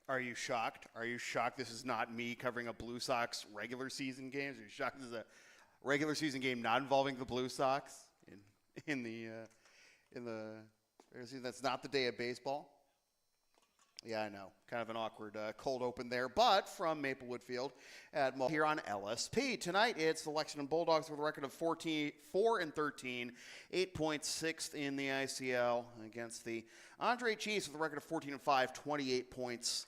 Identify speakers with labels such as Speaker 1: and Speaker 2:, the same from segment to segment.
Speaker 1: Are you shocked? Are you shocked this is not me covering a Blue Sox regular season game? Are you shocked this is a regular season game not involving the Blue Sox in the regular season? That's not the day of baseball. Yeah, I know. Kind of an awkward cold open there. But from Maplewood Field at here on LSP. Tonight it's the Lexington Bulldogs with a record of 4-13, 8.6th in the ICL against the Andre Chiefs with a record of 14-5, 28 points.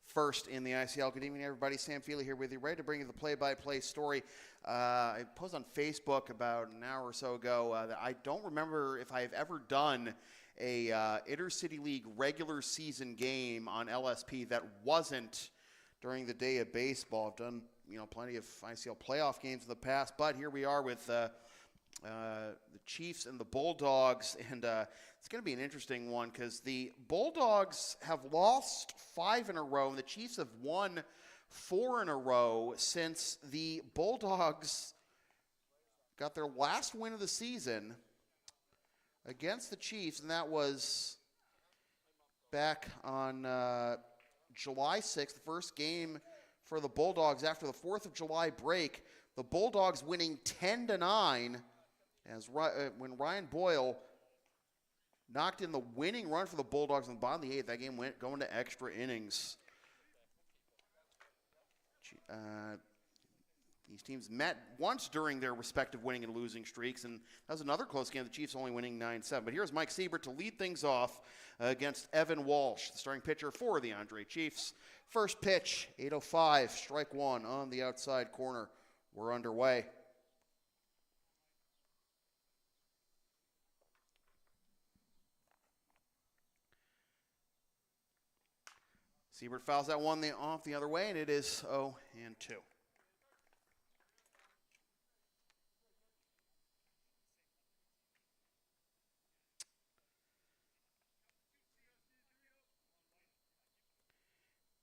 Speaker 1: First in the ICL. Good evening, everybody. Sam Feely here with you, ready to bring you the play-by-play story. I posted on Facebook about an hour or so ago that I don't remember if I've ever done a Intercity League regular season game on LSP that wasn't during the day of baseball. I've done plenty of ICL playoff games in the past, but here we are with the Chiefs and the Bulldogs, and it's going to be an interesting one because the Bulldogs have lost 5 in a row, and the Chiefs have won 4 in a row since the Bulldogs got their last win of the season against the Chiefs, and that was back on July 6th, the first game for the Bulldogs after the 4th of July break. The Bulldogs winning 10-9 when Ryan Boyle knocked in the winning run for the Bulldogs in the bottom of the 8th. That game went going to extra innings. These teams met once during their respective winning and losing streaks, and that was another close game. The Chiefs only winning 9-7. But here's Mike Siebert to lead things off against Evan Walsh, the starting pitcher for the Andre Chiefs. First pitch, 8:05, strike one on the outside corner. We're underway. Siebert fouls that one off the other way, and it is 0-2.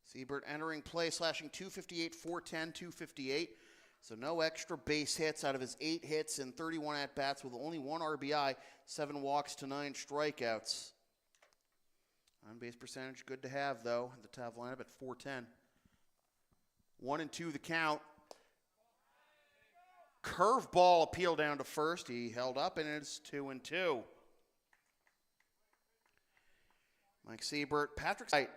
Speaker 1: Siebert entering play, slashing 258, 410, 258. So no extra base hits out of his 8 hits and 31 at-bats with only 1 RBI, 7 walks to 9 strikeouts. On-base percentage, good to have, though, at the top lineup at 410. 1-2 the count. Curveball appeal down to first. He held up, and it's 2-2. Mike Siebert, Patrick Sight.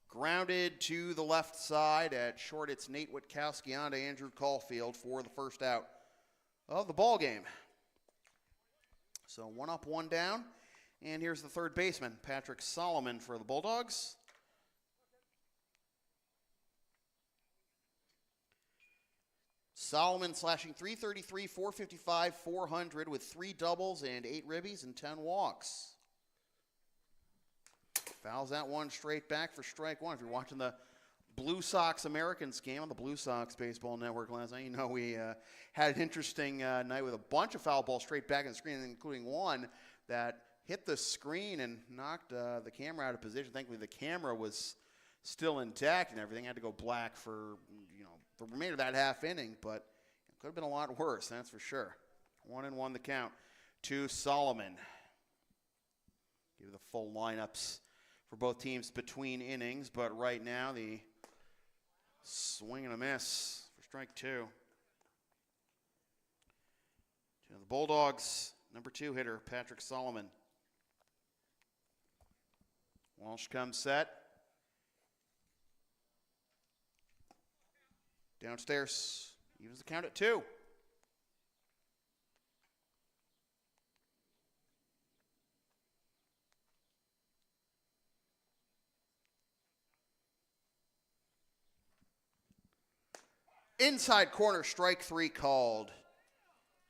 Speaker 1: Grounded to the left side at short. It's Nate Witkowski on to Andrew Caulfield for the first out of the ball game. So 1 up, 1 down. And here's the third baseman, Patrick Solomon for the Bulldogs. Solomon slashing 333, 455, 400 with 3 doubles and 8 ribbies and 10 walks. Fouls that one straight back for strike one. If you're watching the Blue Sox Americans game on the Blue Sox Baseball Network last night, we had an interesting night with a bunch of foul balls straight back in the screen, including one that hit the screen and knocked the camera out of position. Thankfully, the camera was still intact and everything. Had to go black for the remainder of that half inning, but it could have been a lot worse, that's for sure. 1-1 the count to Solomon. Give the full lineups for both teams between innings, but right now the swing and a miss for strike 2. To the Bulldogs, number 2 hitter, Patrick Solomon. Walsh comes set. Downstairs, evens the count at 2. Inside corner, strike 3 called.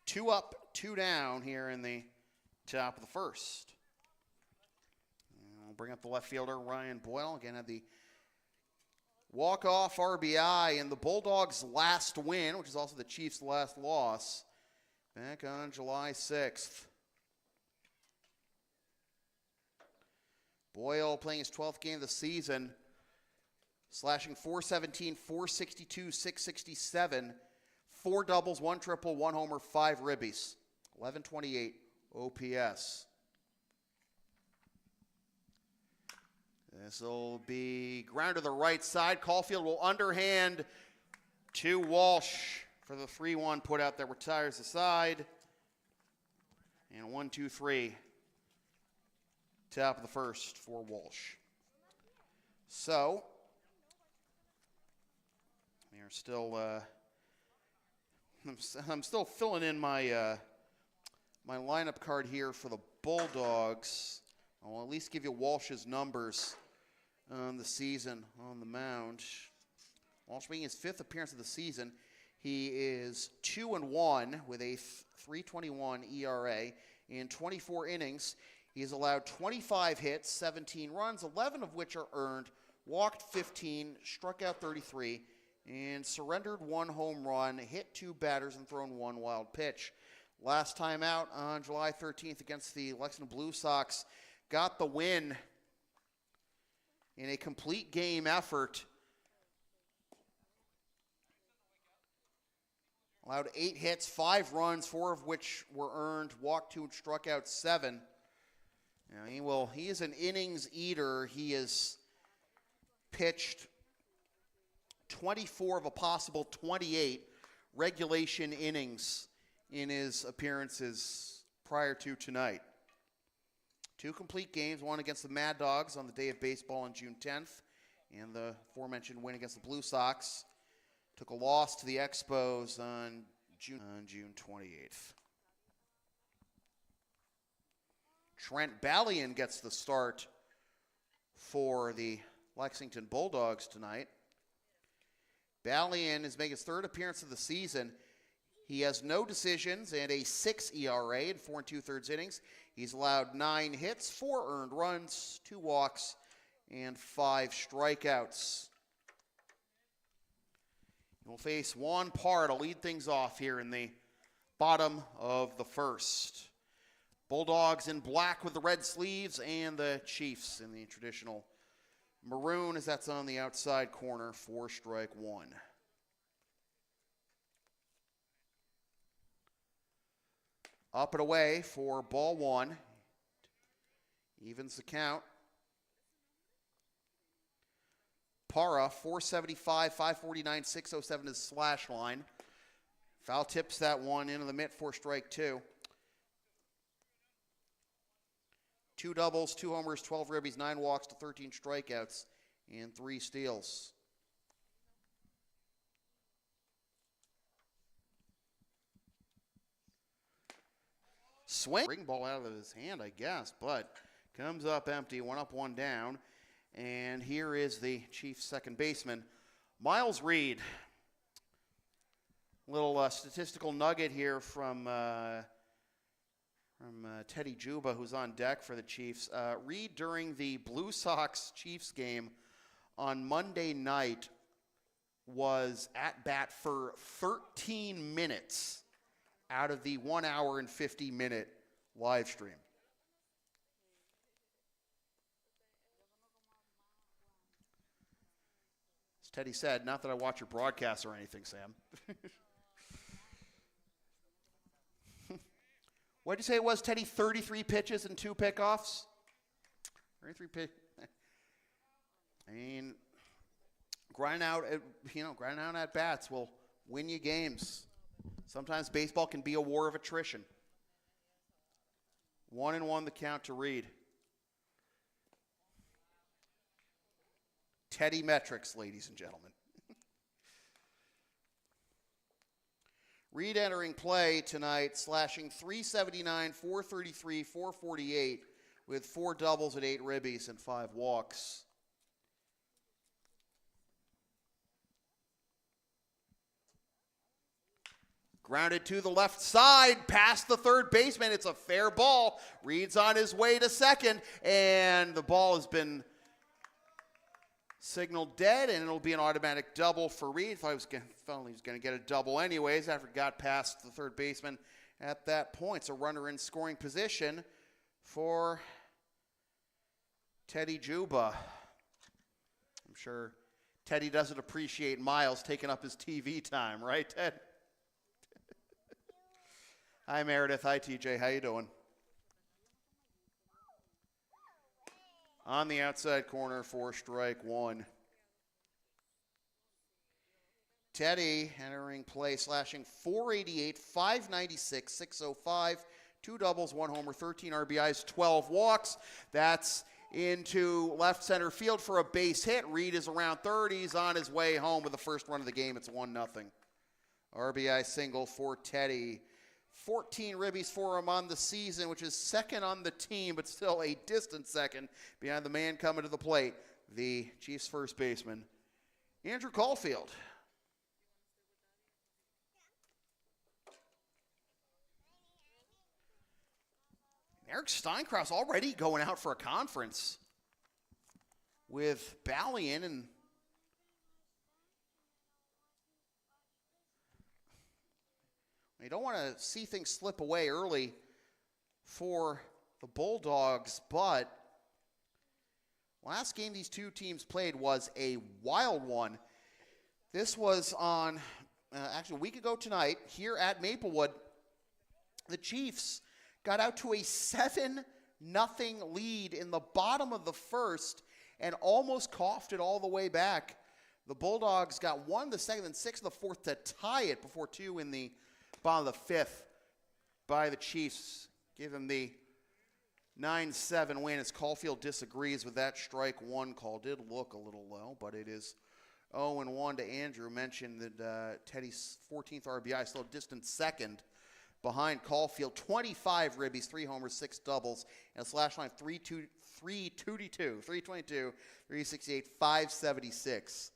Speaker 1: 2 up, 2 down here in the top of the first. And we'll bring up the left fielder, Ryan Boyle. Again, had the walk-off RBI in the Bulldogs' last win, which is also the Chiefs' last loss, back on July 6th. Boyle playing his 12th game of the season, slashing 417, 462, 667, 4 doubles, 1 triple, 1 homer, 5 ribbies, 1128 OPS. This will be ground to the right side. Caulfield will underhand to Walsh for the 3-1 put out that retires the side. And 1-2-3. Top of the first for Walsh. So, we are still, I'm still filling in my my lineup card here for the Bulldogs. I'll at least give you Walsh's numbers on the season on the mound. Walsh making his 5th appearance of the season. He is 2-1 with a 3.21 ERA in 24 innings. He has allowed 25 hits, 17 runs, 11 of which are earned, walked 15, struck out 33, and surrendered 1 home run, hit 2 batters, and thrown 1 wild pitch. Last time out on July 13th against the Lexington Blue Sox, got the win in a complete game effort. Allowed 8 hits, 5 runs, 4 of which were earned, walked 2 and struck out 7. Now he is an innings eater. He has pitched 24 of a possible 28 regulation innings in his appearances prior to tonight. 2 complete games, one against the Mad Dogs on the day of baseball on June 10th, and the aforementioned win against the Blue Sox. Took a loss to the Expos on June 28th. Trent Ballion gets the start for the Lexington Bulldogs tonight. Ballion is making his 3rd appearance of the season. He has no decisions and a 6 ERA in 4 2/3 innings. He's allowed 9 hits, 4 earned runs, 2 walks, and 5 strikeouts. He'll face Juan Parr to lead things off here in the bottom of the first. Bulldogs in black with the red sleeves, and the Chiefs in the traditional maroon, as that's on the outside corner for strike 1. Up and away for ball 1. Evens the count. Parra, 475, 549, 607 is slash line. Foul tips that one into the mitt for strike 2. 2 doubles, 2 homers, 12 ribbies, 9 walks to 13 strikeouts, and 3 steals. Swing. Ring ball out of his hand, I guess, but comes up empty, 1 up, 1 down. And here is the Chiefs' second baseman, Miles Reed. Little statistical nugget here from Teddy Juba, who's on deck for the Chiefs. Reed, during the Blue Sox-Chiefs game on Monday night, was at bat for 13 minutes out of the 1 hour and 50-minute live stream. As Teddy said, not that I watch your broadcasts or anything, Sam. What did you say it was, Teddy? 33 pitches and 2 pickoffs? 33 pitch. I mean, grinding out at bats will win you games. Sometimes baseball can be a war of attrition. 1-1 the count to Reed. Teddy metrics, ladies and gentlemen. Reed entering play tonight, slashing .379, .433, .448 with 4 doubles and 8 ribbies and 5 walks. Grounded to the left side, past the third baseman. It's a fair ball. Reed's on his way to second, and the ball has been signaled dead, and it'll be an automatic double for Reed. Thought he was going to get a double anyways after it got past the third baseman at that point. It's a runner in scoring position for Teddy Juba. I'm sure Teddy doesn't appreciate Miles taking up his TV time, right, Ted? Hi, Meredith. Hi, TJ. How you doing? on the outside corner for strike one. Teddy entering play, slashing 488, 596, 605, 2 doubles, 1 homer, 13 RBIs, 12 walks. That's into left center field for a base hit. Reed is around third. He's on his way home with the first run of the game. It's 1-0. RBI single for Teddy. 14 ribbies for him on the season, which is second on the team, but still a distant second behind the man coming to the plate, the Chiefs' first baseman, Andrew Caulfield. Eric Steinkraus already going out for a conference with Ballion, and you don't want to see things slip away early for the Bulldogs, but last game these two teams played was a wild one. This was on, actually a week ago tonight, here at Maplewood. The Chiefs got out to a 7-0 lead in the bottom of the first and almost coughed it all the way back. The Bulldogs got 1 the second and 6 in the fourth to tie it before 2 in the bottom of the fifth by the Chiefs. Give them the 9-7 win as Caulfield disagrees with that strike one call. Did look a little low, but it is 0-1 to Andrew. Mentioned that Teddy's 14th RBI, still a distant second behind Caulfield. 25 ribbies, 3 homers, 6 doubles, and a slash line 322, 368, 576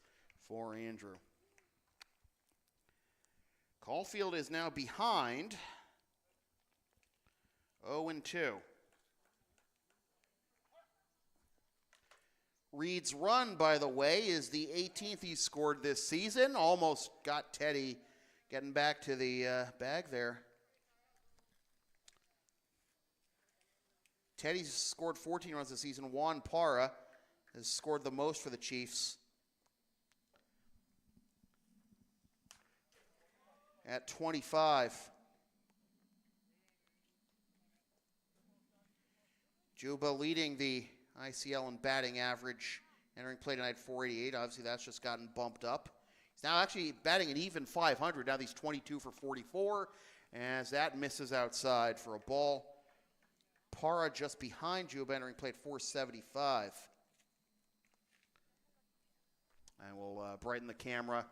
Speaker 1: for Andrew. Caulfield is now behind 0-2. Reed's run, by the way, is the 18th he's scored this season. Almost got Teddy getting back to the bag there. Teddy's scored 14 runs this season. Juan Parra has scored the most for the Chiefs at 25. Juba leading the ICL in batting average, entering play tonight 488. Obviously, that's just gotten bumped up. He's now actually batting an even 500. Now he's 22 for 44, as that misses outside for a ball. Parra just behind Juba, entering play at 475. And we'll brighten the camera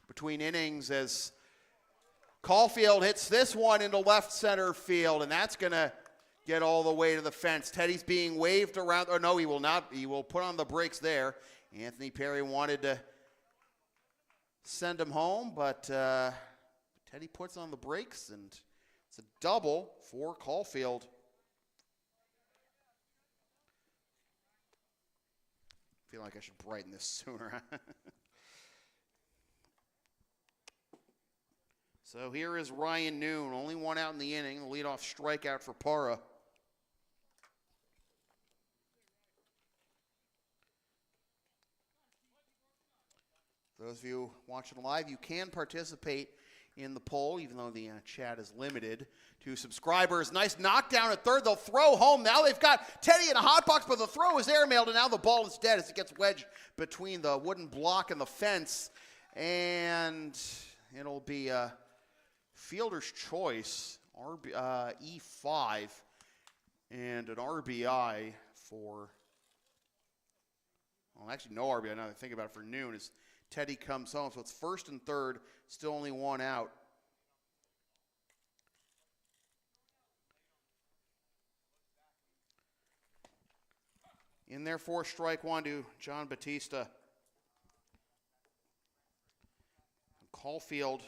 Speaker 1: between innings as Caulfield hits this one into left center field, and that's going to get all the way to the fence. Teddy's being waved around. Oh, no, he will not. He will put on the brakes there. Anthony Perry wanted to send him home, but Teddy puts on the brakes, and it's a double for Caulfield. I feel like I should brighten this sooner. So here is Ryan Noon, only one out in the inning, the leadoff strikeout for Parra. Those of you watching live, you can participate in the poll, even though the chat is limited to subscribers. Nice knockdown at third. They'll throw home. Now they've got Teddy in a hot box, but the throw is airmailed, and now the ball is dead as it gets wedged between the wooden block and the fence. And it'll be a fielder's choice, E5, and an RBI for, well, actually no RBI now that I think about it, for Noon as Teddy comes home. So it's first and third, still only one out. In there for strike one to John Batista. Caulfield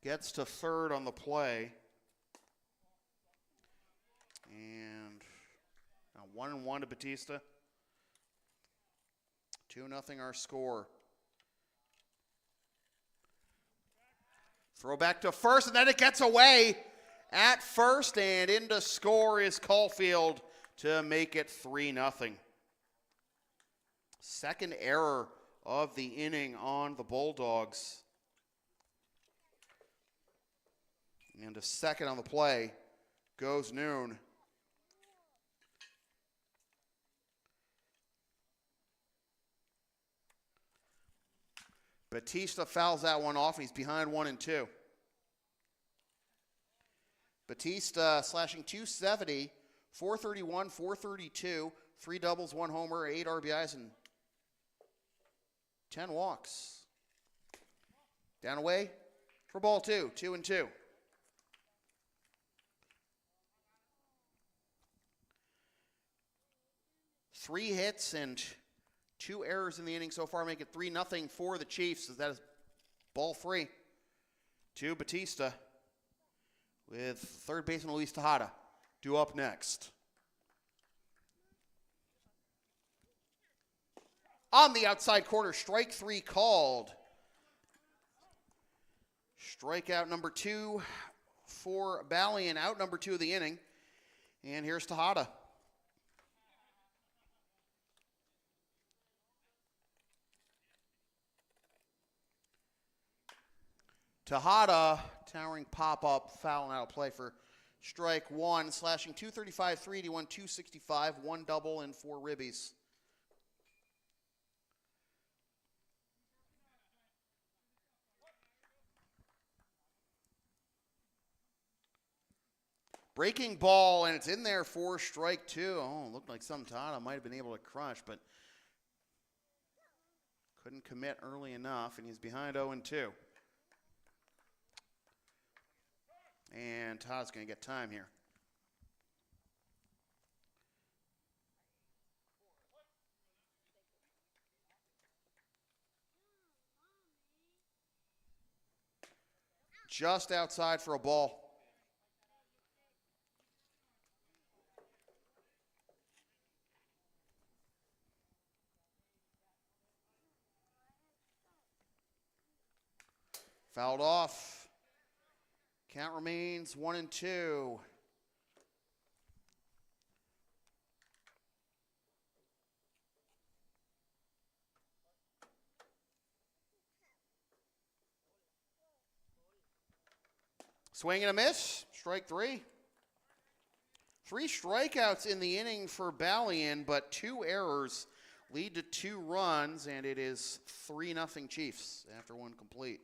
Speaker 1: gets to third on the play. And now 1-1 to Batista. 2-0 our score. Throw back to first, and then it gets away at first, and in to score is Caulfield to make it 3-0. Second error of the inning on the Bulldogs. And a second on the play goes Noon. Batista fouls that one off, and he's behind 1-2. Batista slashing 270, 431, 432, 3 doubles, 1 homer, 8 RBIs, and 10 walks. Down away for ball 2, 2-2. Three hits and 2 errors in the inning so far, make it 3-0 for the Chiefs, as that is ball 3 to Batista, with third baseman Luis Tejada due up next. On the outside corner, strike 3 called. Strikeout number 2 for Balian, out number 2 of the inning. And here's Tejada. Tejada, towering pop-up, foul and out of play for strike 1, slashing 235, 381, 265, 1 double, and 4 ribbies. Breaking ball, and it's in there for strike 2. Oh, it looked like some Tejada might have been able to crush, but couldn't commit early enough, and he's behind 0-2. And Todd's going to get time here. Just outside for a ball. Fouled off. Count remains 1-2. Swing and a miss. Strike 3. 3 strikeouts in the inning for Balian, but 2 errors lead to 2 runs, and it is 3-0 Chiefs after 1 complete.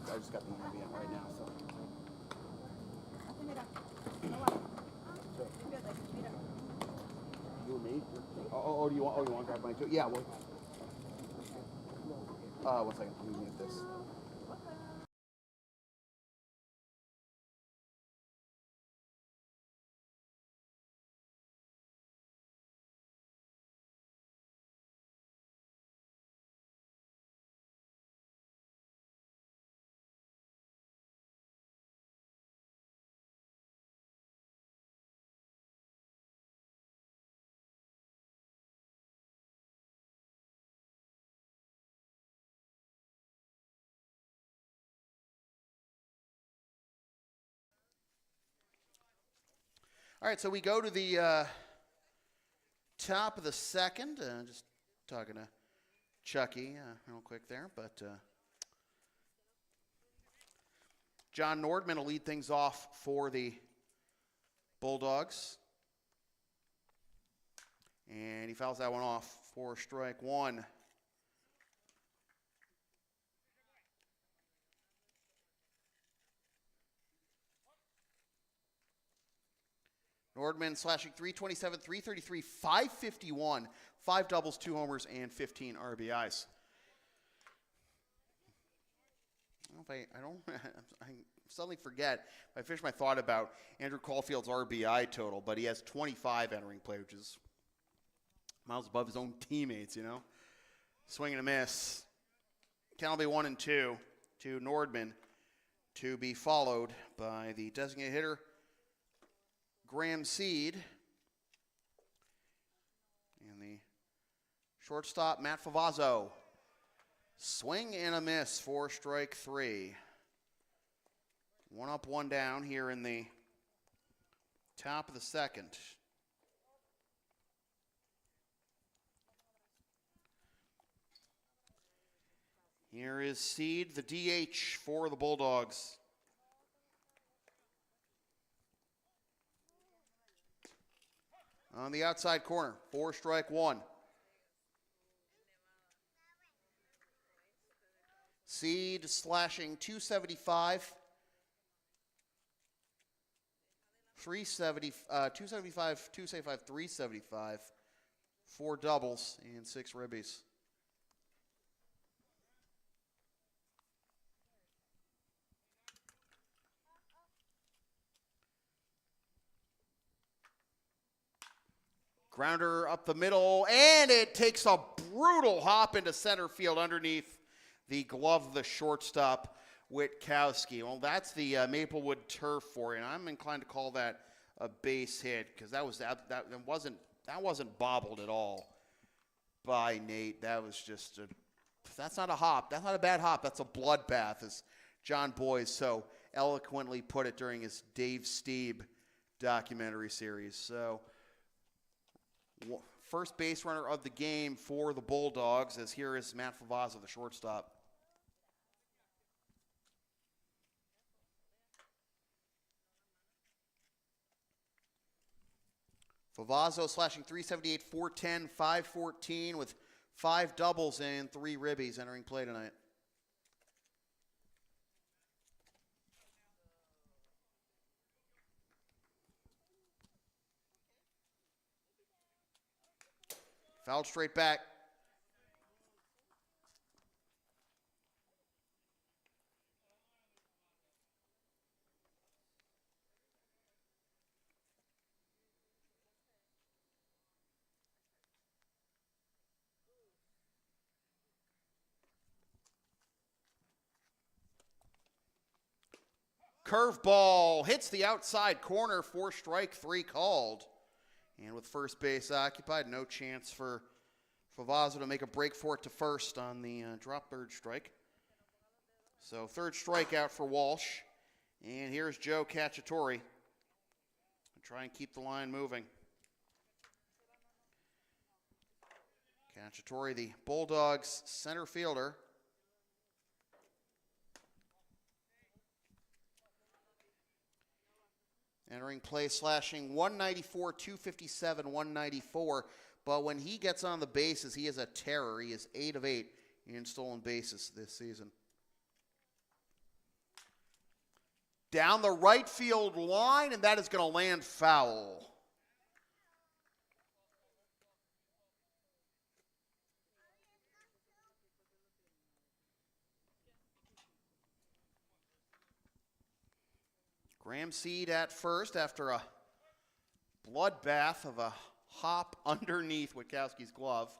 Speaker 1: I just got the movie in right now, so. You and me? Oh, do you want to grab mine too? Yeah, well. 1 second, let me mute this. All right, so we go to the top of the second. Just talking to Chucky real quick there, but John Nordman will lead things off for the Bulldogs. And he fouls that one off for strike 1. Nordman slashing 327, 333, 551, 5 doubles, 2 homers, and 15 RBIs. If I don't, I suddenly forget. I finished my thought about Andrew Caulfield's RBI total, but he has 25 entering play, which is miles above his own teammates, you know. Swing and a miss. Count will be 1-2 to Nordman, to be followed by the designated hitter, Graham Seed. And the shortstop, Matt Favazzo. Swing and a miss for strike 3. 1 up, 1 down here in the top of the second. Here is Seed, the DH for the Bulldogs. On the outside corner, 4 strike 1. Seed slashing 275. 275, 375. 4 doubles and 6 ribbies. Grounder up the middle, and it takes a brutal hop into center field underneath the glove of the shortstop, Witkowski. Well, that's the Maplewood turf for you, and I'm inclined to call that a base hit because that wasn't bobbled at all by Nate. That was just that's not a hop. That's not a bad hop. That's a bloodbath, as John Boyes so eloquently put it during his Dave Steeb documentary series. So, first base runner of the game for the Bulldogs, as here is Matt Favazzo, the shortstop. Favazzo slashing 378, 410, 514 with 5 doubles and 3 ribbies entering play tonight. Fouled straight back. Curveball hits the outside corner for strike 3 called. And with first base occupied, no chance for Favazzo to make a break for it to first on the drop third strike. So third strikeout for Walsh. And here's Joe Cacciatore. Try and keep the line moving. Cacciatore, the Bulldogs center fielder. Entering play slashing 194, 257, 194. But when he gets on the bases, he is a terror. He is 8 of 8 in stolen bases this season. Down the right field line, and that is going to land foul. Graham Seed at first after a bloodbath of a hop underneath Witkowski's glove.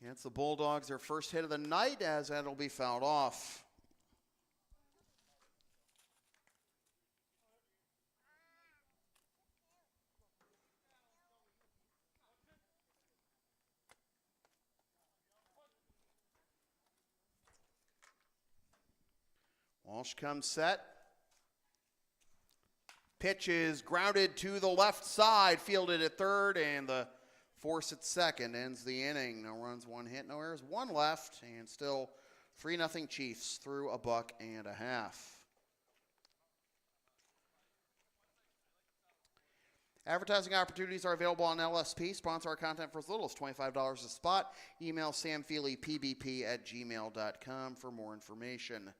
Speaker 1: Against the Bulldogs, their first hit of the night, as that'll be fouled off. Walsh comes set. Pitch is grounded to the left side, fielded at third, and the force at second ends the inning. No runs, 1 hit, no errors, 1 left, and still 3-0 Chiefs through a buck and a half. Advertising opportunities are available on LSP. Sponsor our content for as little as $25 a spot. Email samfeelypbp@gmail.com for more information.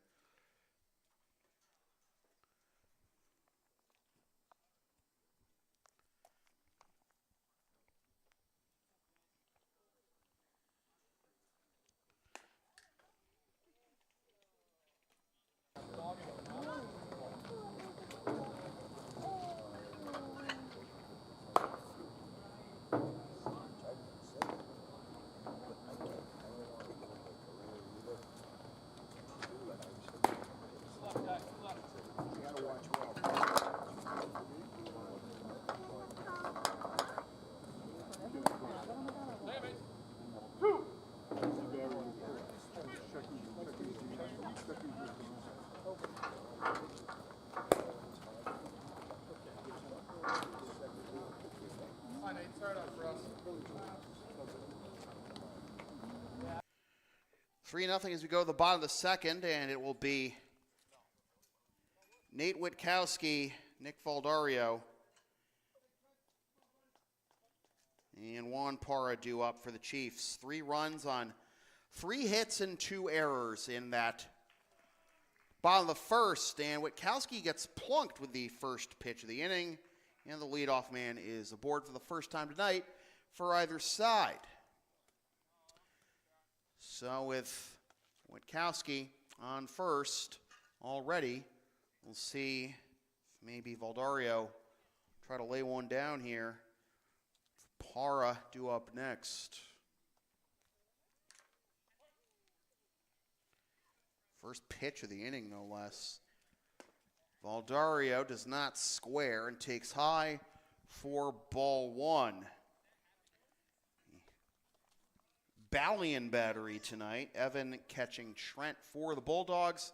Speaker 1: us. 3-0 as we go to the bottom of the second, and it will be Nate Witkowski, Nick Valdario, and Juan Parra due up for the Chiefs. 3 runs on 3 hits and 2 errors in that bottom of the first, and Witkowski gets plunked with the first pitch of the inning, and the leadoff man is aboard for the first time tonight for either side. So with Witkowski on first already, we'll see if maybe Valdario try to lay one down here. Parra due up next. First pitch of the inning, no less. Valdario does not square and takes high for ball 1. Ballion battery tonight. Evan catching Trent for the Bulldogs,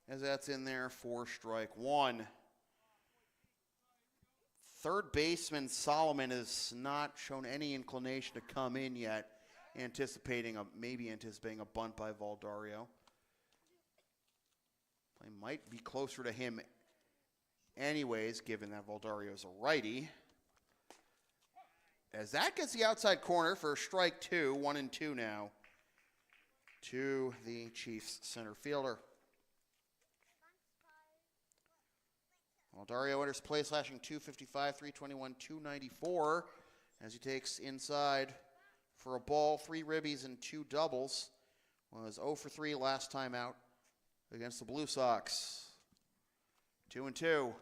Speaker 1: as that's in there for strike 1. Third baseman Solomon has not shown any inclination to come in yet, maybe anticipating a bunt by Valdario. Play might be closer to him anyways, given that Valdario's a righty. As that gets the outside corner for strike 2, 1-2 now, to the Chiefs center fielder. Valdario enters play slashing 255, 321, 294 as he takes inside for a ball, 3 ribbies and 2 doubles. Was 0 for 3 last time out against the Blue Sox. 2-2.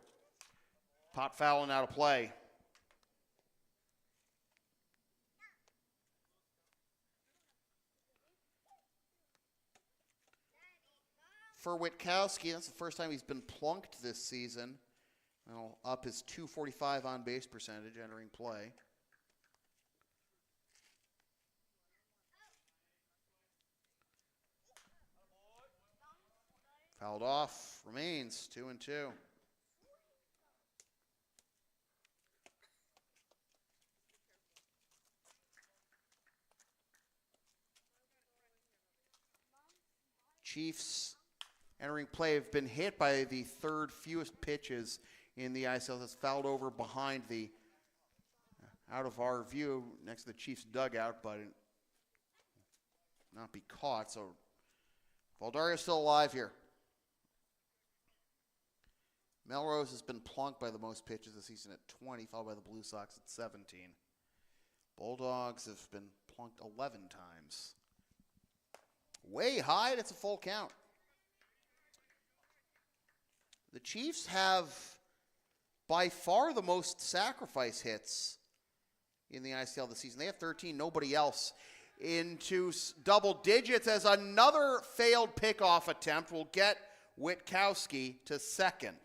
Speaker 1: Pop foul and out of play. For Witkowski, that's the first time he's been plunked this season. That'll up his 245 on base percentage entering play. Fouled off, remains 2-2. Chiefs entering play have been hit by the third fewest pitches in the ICL. That's fouled over behind the, out of our view, next to the Chiefs dugout, but not be caught. So Valdario's still alive here. Melrose has been plunked by the most pitches this season at 20, followed by the Blue Sox at 17. Bulldogs have been plunked 11 times. Way high, it's a full count. The Chiefs have by far the most sacrifice hits in the ICL this season. They have 13, nobody else into double digits, as another failed pickoff attempt will get Witkowski to second.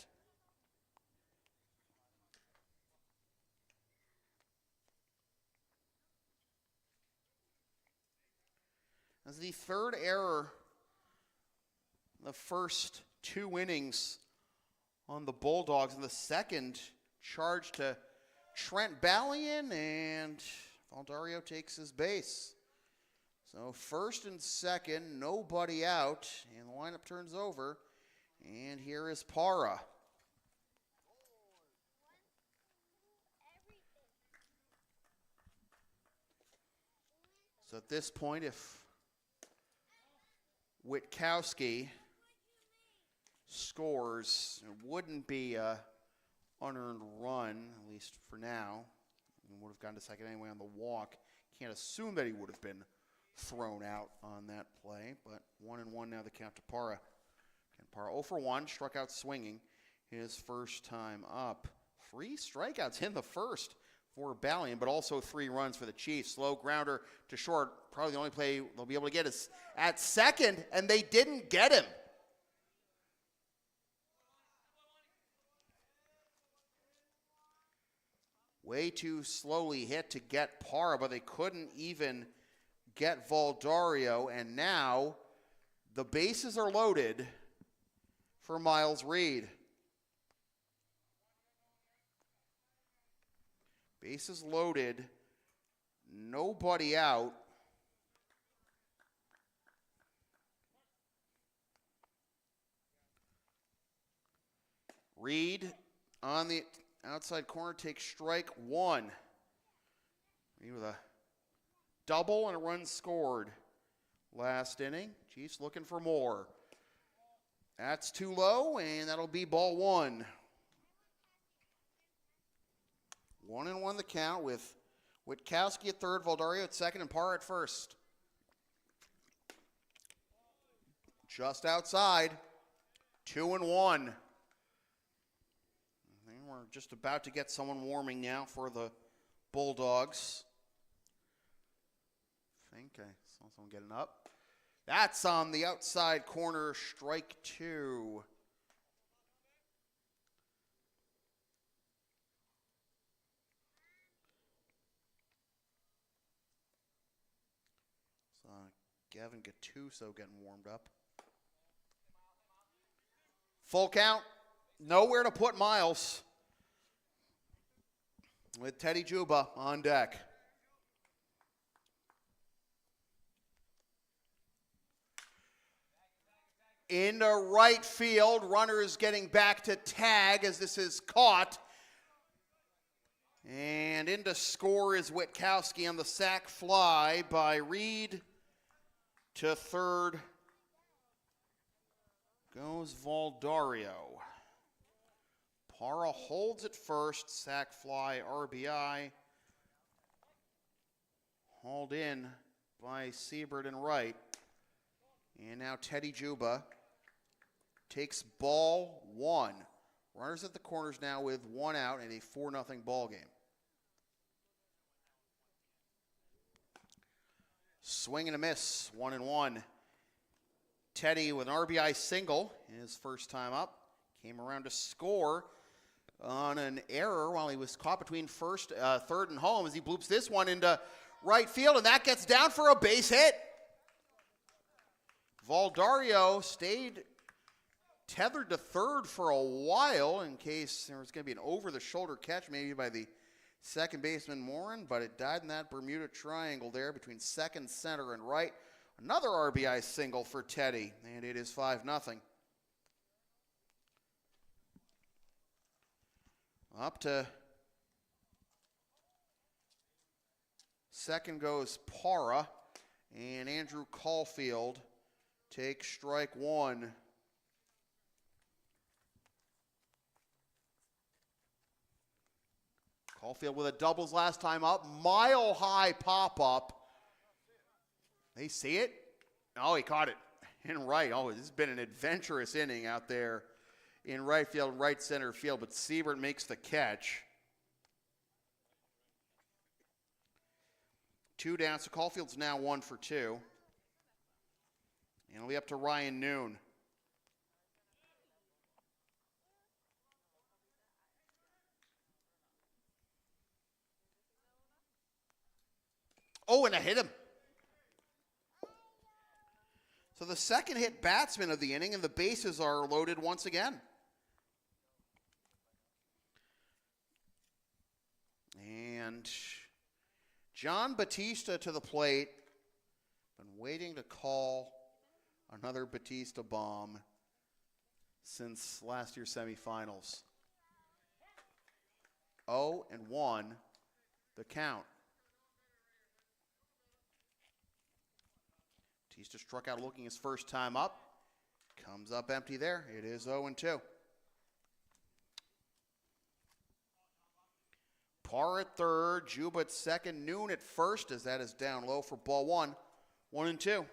Speaker 1: As the third error in the first 2 innings on the Bulldogs, and the second charge to Trent Ballion, and Valdario takes his base. So first and second, nobody out, and the lineup turns over, and here is Parra. So at this point, if Witkowski scores, it wouldn't be an unearned run, at least for now. He would have gone to second anyway on the walk. Can't assume that he would have been thrown out on that play, but 1-1 now the count to Parra. And Parra 0 for 1, struck out swinging his first time up. 3 strikeouts in the first for Ballion, but also 3 runs for the Chiefs. Slow grounder to short. Probably the only play they'll be able to get is at second, and they didn't get him. Way too slowly hit to get Parra, but they couldn't even get Valdario, and now the bases are loaded for Miles Reed. Bases loaded. Nobody out. Reed on the outside corner takes strike one. Reed with a double and a run scored last inning. Chiefs looking for more. That's too low, and that'll be ball one. 1-1 the count with Witkowski at third, Valdario at second, and Parr at first. Just outside. 2-1. And we're just about to get someone warming now for the Bulldogs. I think I saw someone getting up. That's on the outside corner, strike two. Gavin Gattuso getting warmed up. Full count. Nowhere to put Miles. With Teddy Juba on deck. Into right field. Runners getting back to tag as this is caught. And into score is Witkowski on the sac fly by Reed. To third goes Valdario. Parra holds at first, sac fly, RBI. Hauled in by Siebert and Wright. And now Teddy Juba takes ball one. Runners at the corners now with one out and a 4-0 ball game. Swing and a miss, 1-1. Teddy with an RBI single in his first time up. Came around to score on an error while he was caught between third and home as he bloops this one into right field, and that gets down for a base hit. Valdario stayed tethered to third for a while in case there was going to be an over-the-shoulder catch maybe by the second baseman Morin, but it died in that Bermuda Triangle there between second, center, and right. Another RBI single for Teddy, and it is 5-0. Up to second goes Parra, and Andrew Caulfield takes strike one. Caulfield with a doubles last time up. Mile-high pop-up. They see it? Oh, he caught it in right. Oh, this has been an adventurous inning out there in right field, right center field, but Siebert makes the catch. 2 down, so Caulfield's now 1 for 2. And it'll be up to Ryan Noon. Oh, and I hit him. So the second hit batsman of the inning, and the bases are loaded once again. And John Batista to the plate. Been waiting to call another Batista bomb since last year's semifinals. 0-1, the count. Batista struck out looking his first time up. Comes up empty there. It is 0-2. Parr at third, Juba at second, Noon at first as that is down low for ball one. 1-2.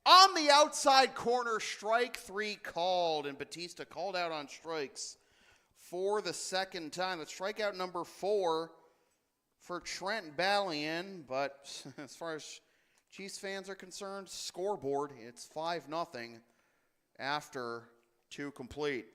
Speaker 1: On the outside corner, strike three called, and Batista called out on strikes for the second time. That's strikeout number 4 for Trent Ballion, but as far as Chiefs fans are concerned, scoreboard, it's 5-0 after 2 complete.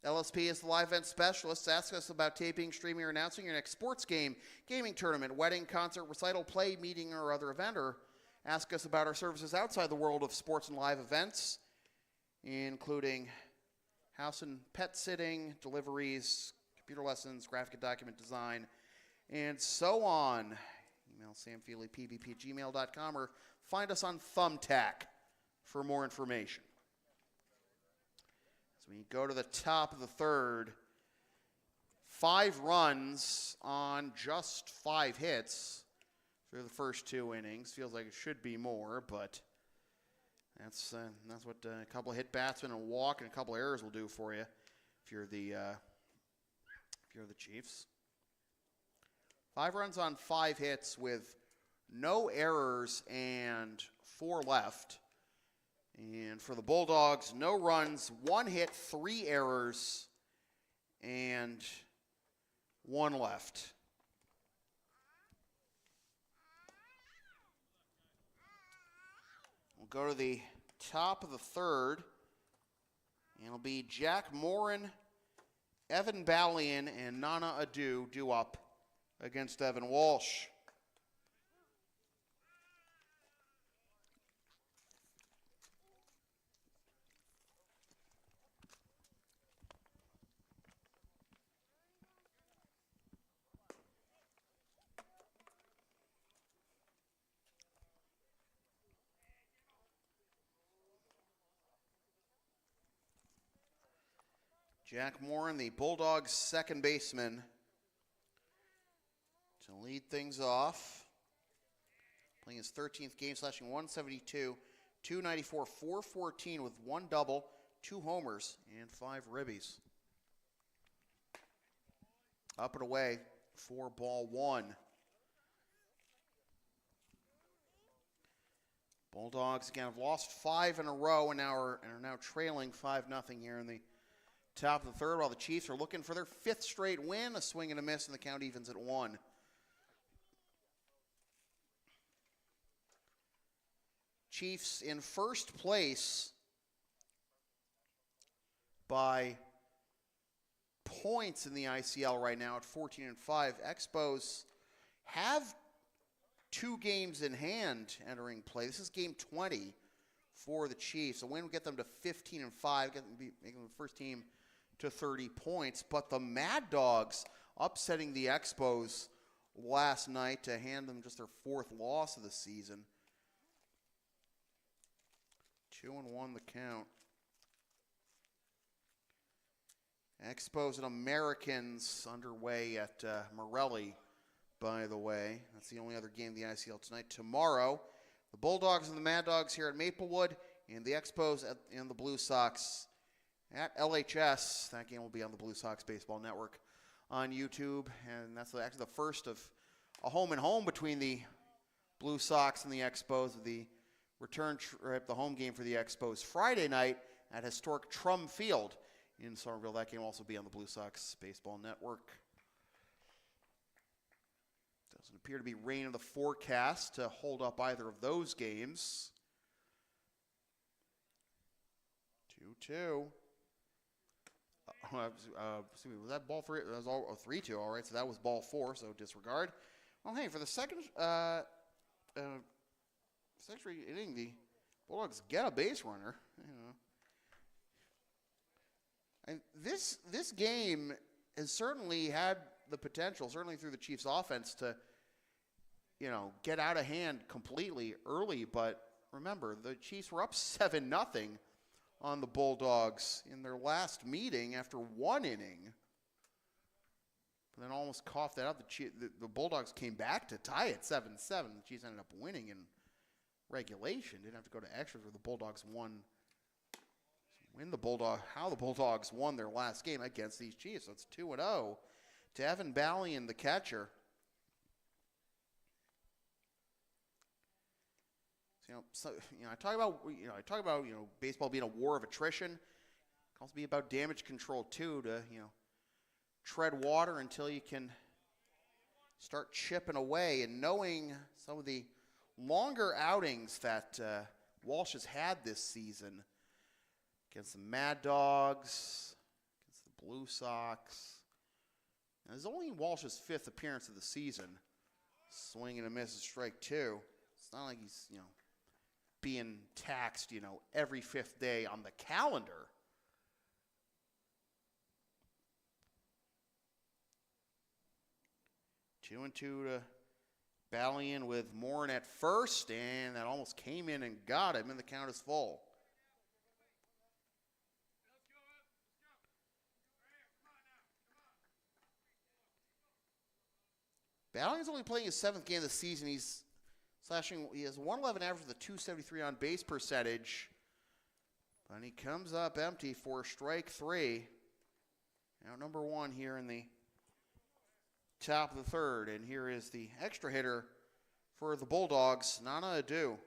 Speaker 1: LSP is the live event specialist. Ask us about taping, streaming, or announcing your next sports game, gaming tournament, wedding, concert, recital, play, meeting, or other event, or ask us about our services outside the world of sports and live events, including house and pet sitting, deliveries, computer lessons, graphic and document design, and so on. Email samfeelypvp@gmail.com or find us on Thumbtack for more information. So we go to the top of the third. 5 runs on just 5 hits through the first 2 innings. Feels like it should be more, but that's what a couple of hit batsmen and a walk and a couple of errors will do for you if you're the Chiefs. 5 runs on 5 hits with no errors and 4 left. And for the Bulldogs, no runs, 1 hit, 3 errors, and 1 left. We'll go to the top of the third. And it'll be Jack Morin, Evan Ballion, and Nana Adu due up against Evan Walsh. Jack Morin, the Bulldogs' second baseman, to lead things off. Playing his 13th game, slashing 172, 294, 414 with 1 double, 2 homers, and 5 ribbies. Up and away, 4-1. Bulldogs again have lost 5 in a row and are now trailing 5-0 here in the top of the third, while the Chiefs are looking for their 5th straight win. A swing and a miss, and the count evens at 1. Chiefs in first place by points in the ICL right now at 14-5. Expos have 2 games in hand entering play. This is game 20 for the Chiefs. A win would get them to 15-5, making them the first team to 30 points. But the Mad Dogs upsetting the Expos last night to hand them just their 4th loss of the season. 2-1 the count. Expos and Americans underway at Morelli, by the way. That's the only other game in the ICL tonight. Tomorrow, the Bulldogs and the Mad Dogs here at Maplewood, and the Expos and the Blue Sox at LHS. That game will be on the Blue Sox Baseball Network on YouTube, and that's actually the first of a home-and-home between the Blue Sox and the Expos. The return trip, the home game for the Expos, Friday night at historic Trum Field in Somerville. That game will also be on the Blue Sox Baseball Network. Doesn't appear to be rain in the forecast to hold up either of those games. 2-2. Was that ball 3? That was all 3-2. All right, so that was ball 4. So disregard. Well, hey, for the second inning, the Bulldogs get a base runner. You know, and this game has certainly had the potential, certainly through the Chiefs' offense, to get out of hand completely early. But remember, the Chiefs were up 7-0 on the Bulldogs in their last meeting after 1 inning. But then almost coughed that up. The Bulldogs came back to tie it 7-7. The Chiefs ended up winning in regulation. Didn't have to go to extras where the Bulldogs won. How the Bulldogs won their last game against these Chiefs. So it's 2-0 to Evan Ballion, the catcher. I talk about baseball being a war of attrition. It can also be about damage control too, to tread water until you can start chipping away. And knowing some of the longer outings that Walsh has had this season against the Mad Dogs, against the Blue Sox. Now, this is only Walsh's 5th appearance of the season. Swing and a miss, strike 2. It's not like he's, being taxed, every 5th day on the calendar. Two and two to Ballian with Morin at first, and that almost came in and got him, and the count is full. Ballian's only playing his 7th game of the season. He has 111 average with a 273 on base percentage. And he comes up empty for strike 3. Now number 1 here in the top of the 3rd. And here is the extra hitter for the Bulldogs, Nana Adu.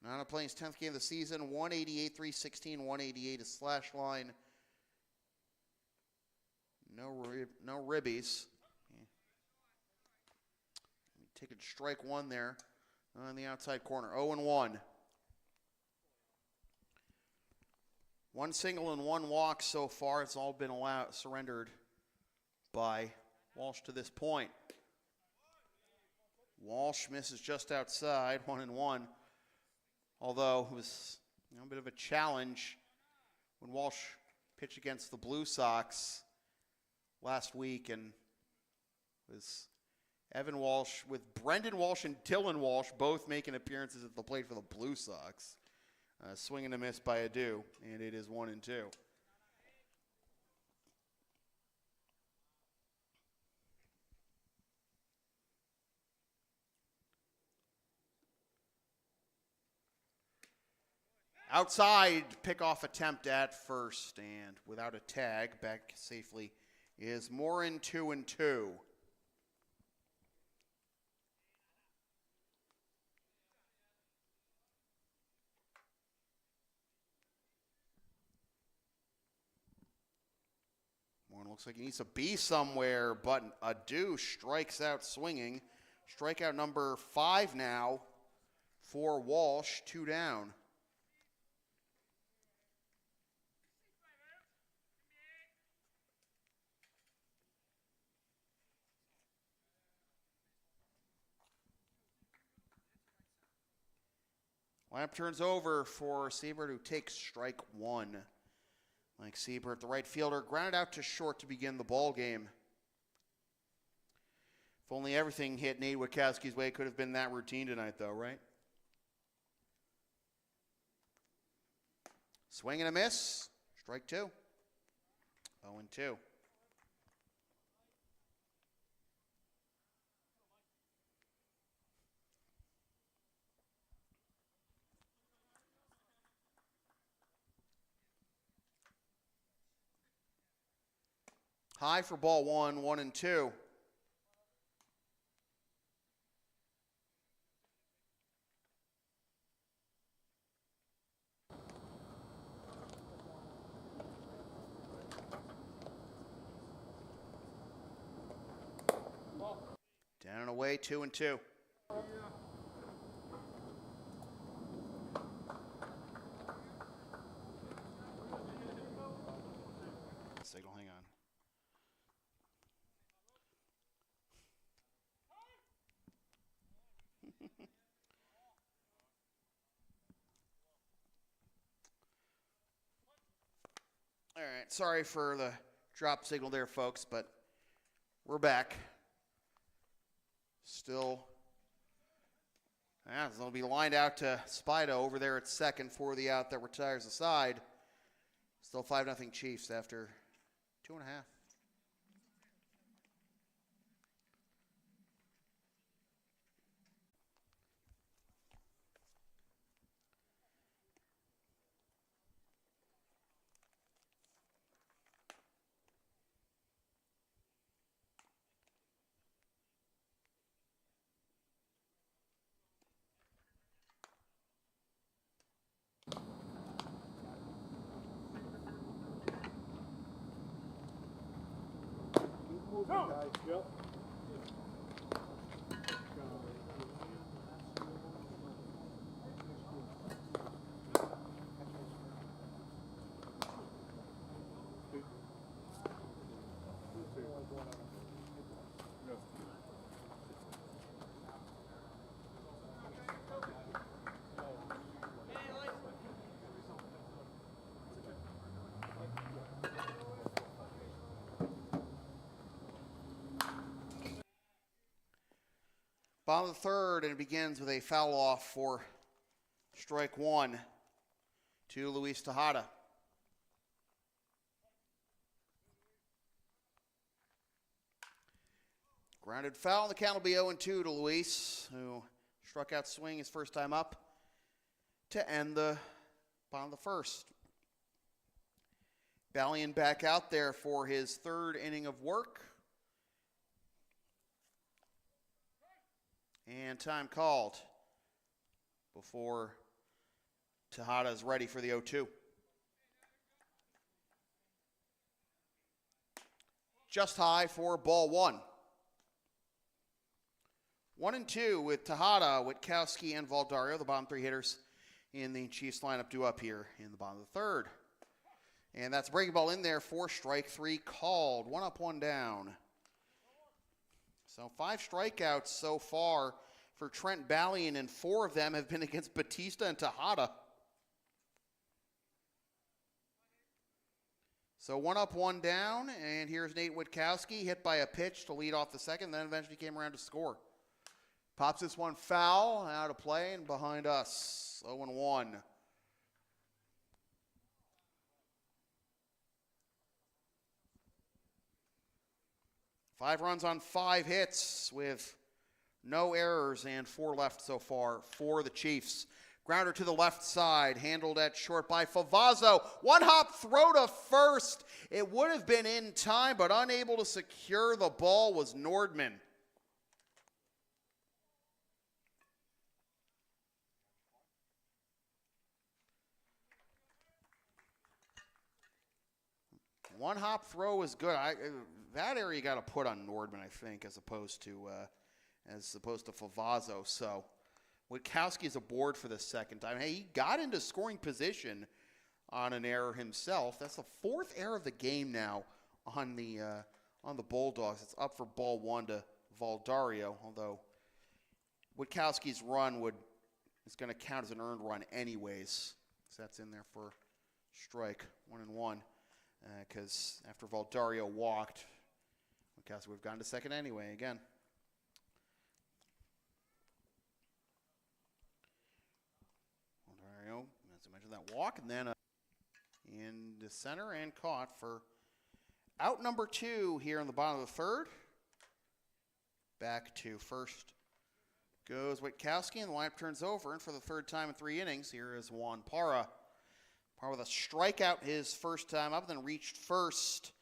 Speaker 1: Nana playing his 10th game of the season, 188, 316, 188 is slash line. No ribbies. Taking strike 1 there on the outside corner. 0-1. 1 single and 1 walk so far. It's all been surrendered by Walsh to this point. Walsh misses just outside, 1-1. Although it was a bit of a challenge when Walsh pitched against the Blue Sox last week, and was Evan Walsh with Brendan Walsh and Dylan Walsh both making appearances at the plate for the Blue Sox. Swing and a miss by Adu, and it is 1-2. Outside pickoff attempt at first, and without a tag, back safely is Morin. 2-2. Morin looks like he needs to be somewhere, but Adu strikes out swinging. Strikeout number 5 now for Walsh, 2 down. Lamp turns over for Siebert, who takes strike 1. Mike Siebert, the right fielder, grounded out to short to begin the ball game. If only everything hit Nate Witkowski's way, it could have been that routine tonight, though, right? Swing and a miss. Strike 2. 0-2. High for ball 1, 1-2. Down and away, 2-2. Signal, hang on. All right, sorry for the drop signal there, folks, but we're back. Still, they'll be lined out to Spida over there at second for the out that retires the side. Still 5-0 Chiefs after 2.5.
Speaker 2: Yep.
Speaker 1: Bottom of the third, and it begins with a foul off for strike one to Luis Tejada. Grounded foul, and the count will be 0-2 to Luis, who struck out swing his first time up to end the bottom of the first. Ballion back out there for his third inning of work. And time called before Tejada is ready for the 0-2. Just high for ball one. 1-2 with Tejada, Witkowski, and Valdario, the bottom three hitters in the Chiefs lineup, due up here in the bottom of the third. And that's a breaking ball in there for strike three called. One up, one down. So 5 strikeouts so far for Trent Ballion, and 4 of them have been against Batista and Tejada. So 1 up, 1 down, and here's Nate Witkowski, hit by a pitch to lead off the second, then eventually came around to score. Pops this one foul, out of play, and behind us, 0-1. Five runs on 5 hits with no errors and 4 left so far for the Chiefs. Grounder to the left side, handled at short by Favazzo. One hop throw to first. It would have been in time, but unable to secure the ball was Nordman. One hop throw is good. That area you got to put on Nordman, I think, as opposed to Favazzo. So Witkowski is aboard for the second time. Hey, he got into scoring position on an error himself. That's the 4th error of the game now on the Bulldogs. It's up for ball one to Valdario, although Witkowski's run is going to count as an earned run anyways. So that's in there for strike 1-1. Because after Valdario walked, Witkowski would have gone to second anyway again. Valdario, as I mentioned, that walk, and then in the center and caught for out number 2 here in the bottom of the third. Back to first goes Witkowski, and the lineup turns over, and for the third time in 3 innings, here is Juan Parra. Parra with a strikeout his first time up, then reached first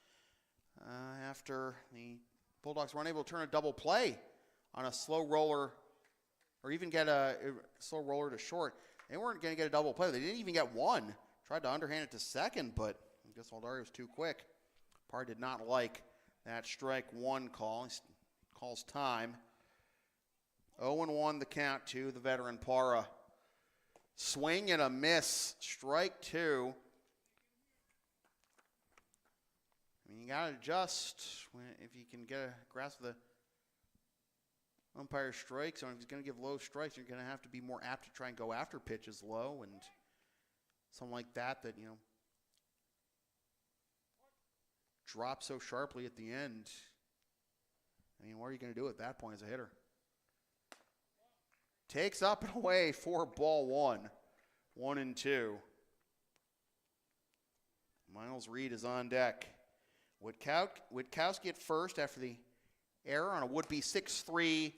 Speaker 1: after the Bulldogs were unable to turn a double play on a slow roller, or even get a slow roller to short. They weren't going to get a double play. They didn't even get one. Tried to underhand it to second, but I guess Valdario was too quick. Parra did not like that strike one call. He calls time. 0-1 the count to the veteran Parra. Swing and a miss. Strike 2. I mean, you got to adjust if you can get a grasp of the umpire strikes. So if he's going to give low strikes, you're going to have to be more apt to try and go after pitches low and something like that, drop so sharply at the end. I mean, what are you going to do at that point as a hitter? Takes up and away for ball one. 1-2. Miles Reed is on deck. Witkowski at first after the error on a would-be 6-3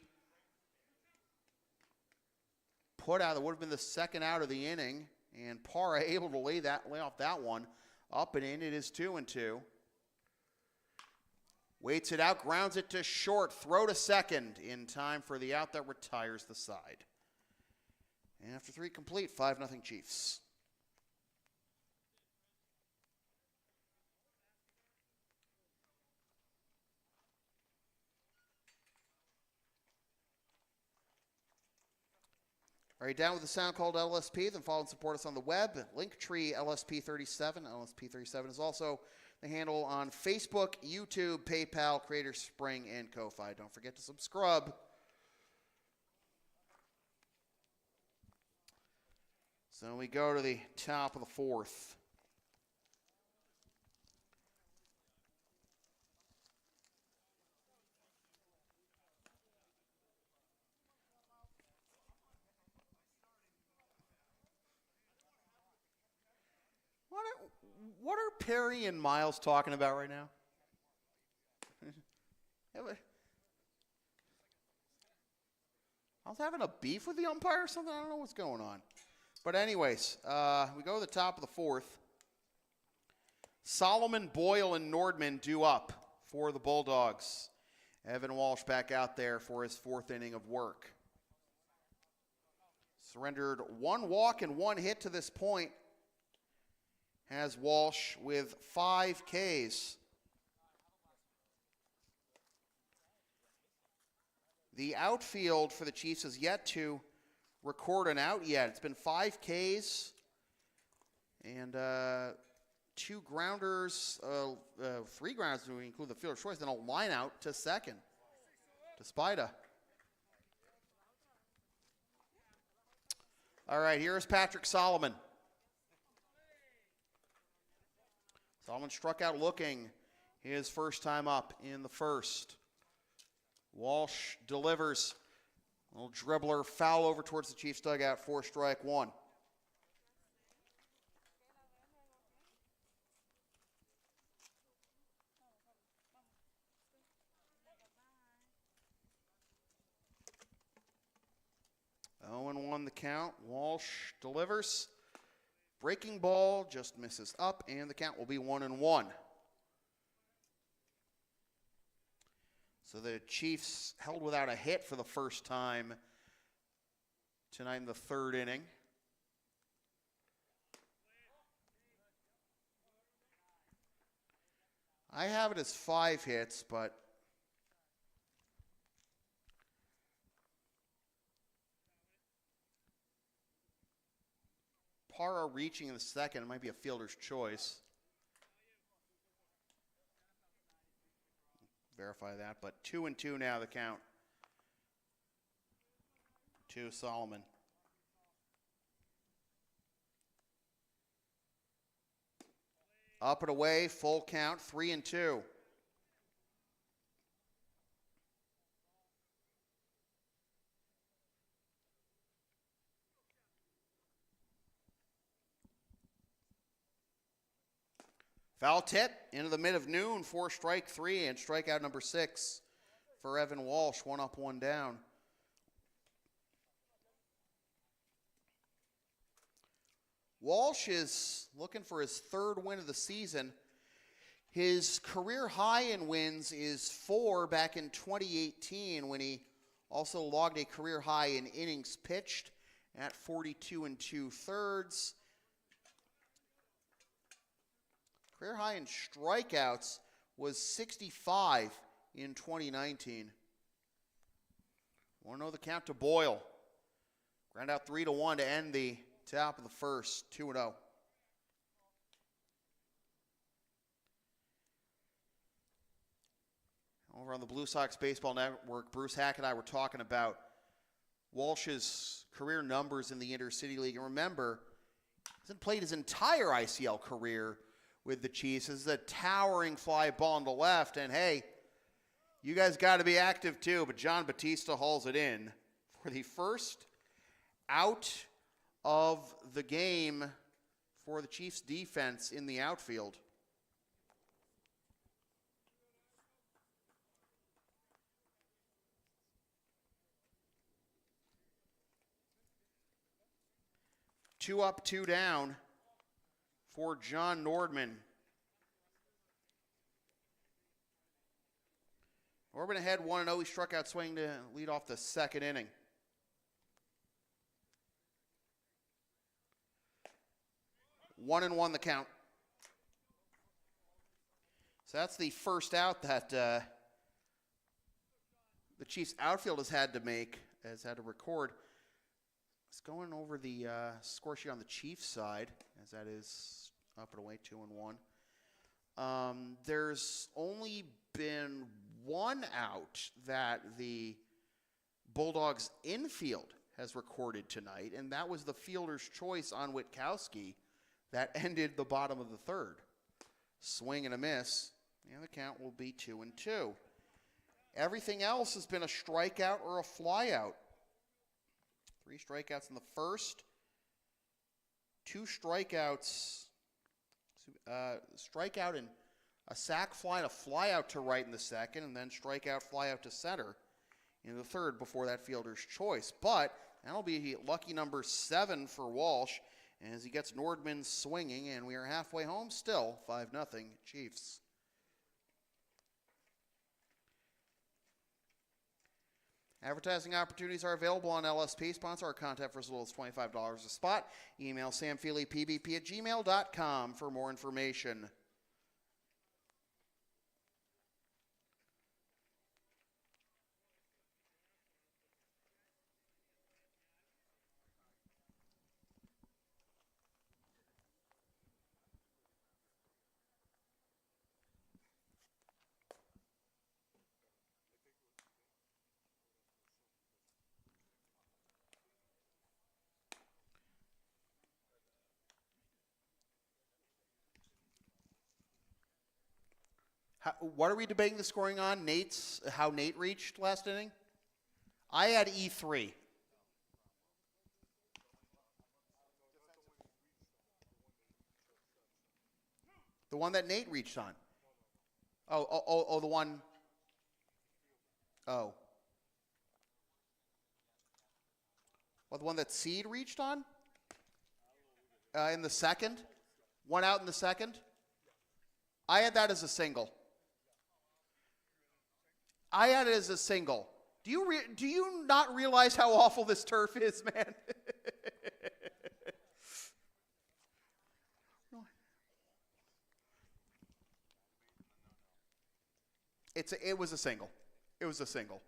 Speaker 1: put out. That would have been the second out of the inning. And Parra able to lay off that one. Up and in, it is 2-2. Waits it out, grounds it to short, throw to second in time for the out that retires the side. And after 3 complete, 5-0 Chiefs. All right, down with the sound called LSP, then follow and support us on the web. Linktree LSP37. LSP37 is also the handle on Facebook, YouTube, PayPal, Creator Spring, and Ko-Fi. Don't forget to subscribe. So we go to the top of the 4th. What are Perry and Miles talking about right now? I was having a beef with the umpire or something. I don't know what's going on. But anyways, we go to the top of the fourth. Solomon, Boyle, and Nordman due up for the Bulldogs. Evan Walsh back out there for his fourth inning of work. Surrendered one walk and one hit to this point. Has Walsh with 5 Ks. The outfield for the Chiefs has yet to record an out yet. It's been 5 Ks and 2 grounders, 3 grounders to include the fielder's choice, then a line out to second to Spida. All right, here's Patrick Solomon. Solomon struck out looking his first time up in the first. Walsh delivers. A little dribbler foul over towards the Chiefs dugout for strike one. Oh, and 1 the count. Walsh delivers. Breaking ball just misses up, and the count will be 1-1. So the Chiefs held without a hit for the first time tonight in the third inning. I have it as 5 hits, but Parra reaching in the second. It might be a fielder's choice. Verify that, but 2-2 now the count to Solomon. Up and away, full count, 3-2. Foul tip into the mid of noon for strike 3 and strikeout number 6 for Evan Walsh. 1 up, 1 down. Walsh is looking for his 3rd win of the season. His career high in wins is 4 back in 2018 when he also logged a career high in innings pitched at 42 2/3. Career high in strikeouts was 65 in 2019. Want to know the count to Boyle. Ground out 3-1 to end the top of the first, 2-0. Over on the Blue Sox Baseball Network, Bruce Hack and I were talking about Walsh's career numbers in the Intercity League. And remember, he hasn't played his entire ICL career with the Chiefs. This is a towering fly ball on the left, and hey, you guys got to be active too, but John Batista hauls it in for the first out of the game for the Chiefs defense in the outfield. Two up, 2 down for John Nordman. Nordman ahead 1-0. He struck out swinging to lead off the second inning. One and one the count. So that's the first out that the Chiefs outfield has had to make, has had to record. It's going over the score sheet on the Chiefs side, as that is up and away, 2-1. There's only been 1 out that the Bulldogs infield has recorded tonight, and that was the fielder's choice on Witkowski that ended the bottom of the third. Swing and a miss, and the count will be 2-2. Everything else has been a strikeout or a flyout. 3 strikeouts in the first, 2 strikeouts, Strikeout and a sac fly and a fly out to right in the second, and then strikeout, fly out to center in the third before that fielder's choice. But that'll be lucky number 7 for Walsh as he gets Nordman swinging, and we are halfway home still, 5-0 Chiefs. Advertising opportunities are available on LSP. Sponsor our content for as little as $25 a spot. Email samfeelypbp@gmail.com for more information. What are we debating the scoring on? How Nate reached last inning? I had E3. The one that Nate reached on. Oh, the one. Oh. Well, the one that Seed reached on? In the second? One out in the second? I had that as a single. I had it as a single. Do you not realize how awful this turf is, man? It was a single. It was a single.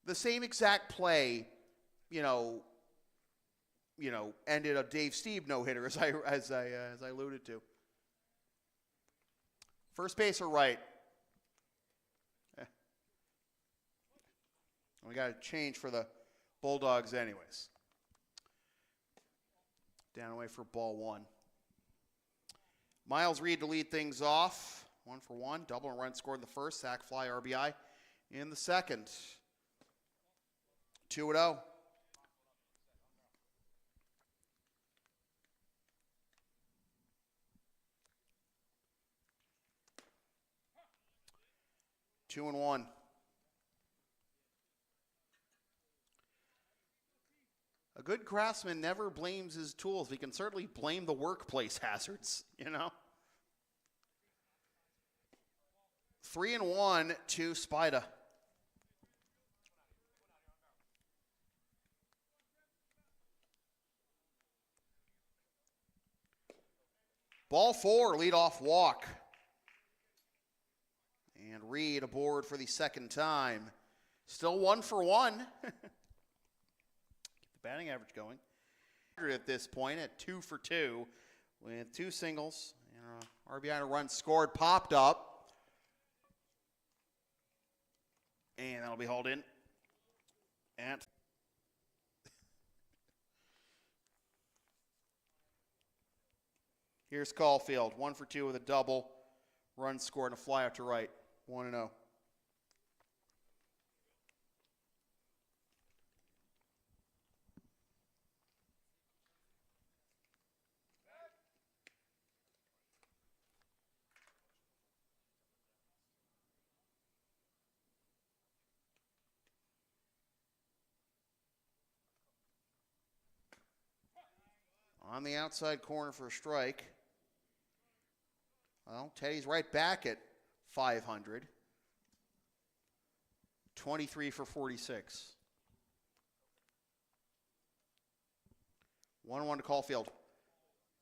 Speaker 1: The same exact play, ended a Dave Stieb no-hitter as I alluded to. First base or right? We got to change for the Bulldogs anyways. Down away for ball 1. Miles Reed to lead things off. 1 for 1. Double and run scored in the first. Sac fly RBI in the second. 2-0. Two and 1. A good craftsman never blames his tools. He can certainly blame the workplace hazards, 3-1 to Spida. Ball 4, leadoff walk. And Reed aboard for the second time. Still 1 for 1. Get the batting average going. At this point at 2 for 2 with 2 singles. RBI and a run scored, popped up. And that'll be hauled in. And here's Caulfield. 1 for 2 with a double. Run scored and a fly out to right. 1-0. On the outside corner for a strike. Well, Teddy's right back at 500. 23 for 46. 1-1 to Caulfield.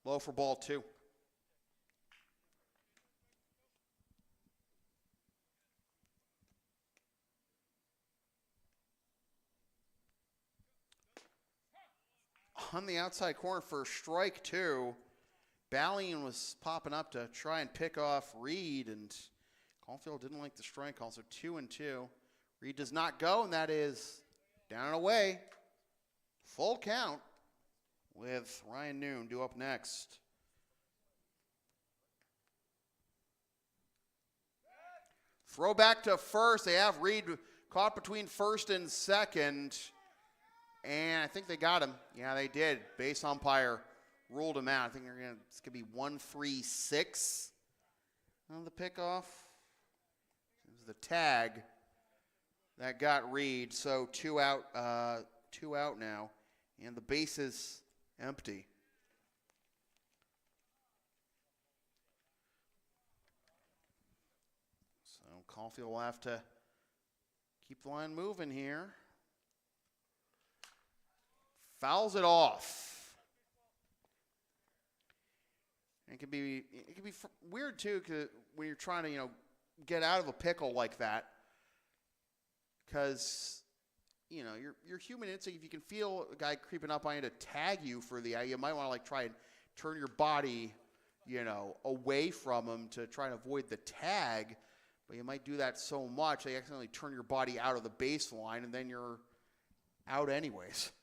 Speaker 1: Low for ball 2. On the outside corner for a strike 2. Ballion was popping up to try and pick off Reed, and Caulfield didn't like the strike call, so 2-2. Reed does not go, and that is down and away. Full count with Ryan Noon due up next. Throw back to first. They have Reed caught between first and second. And I think they got him. Yeah, they did. Base umpire ruled him out. I think it's going to be 1-3-6 on the pickoff. It was the tag that got Reed, so 2 out now, and the base is empty. So Caulfield will have to keep the line moving here. Fouls it off. It can be weird too, 'cause when you're trying to get out of a pickle like that, because your human instinct, if you can feel a guy creeping up on you to tag you for you might want to try and turn your body away from him to try and avoid the tag, but you might do that so much that you accidentally turn your body out of the baseline and then you're out anyways.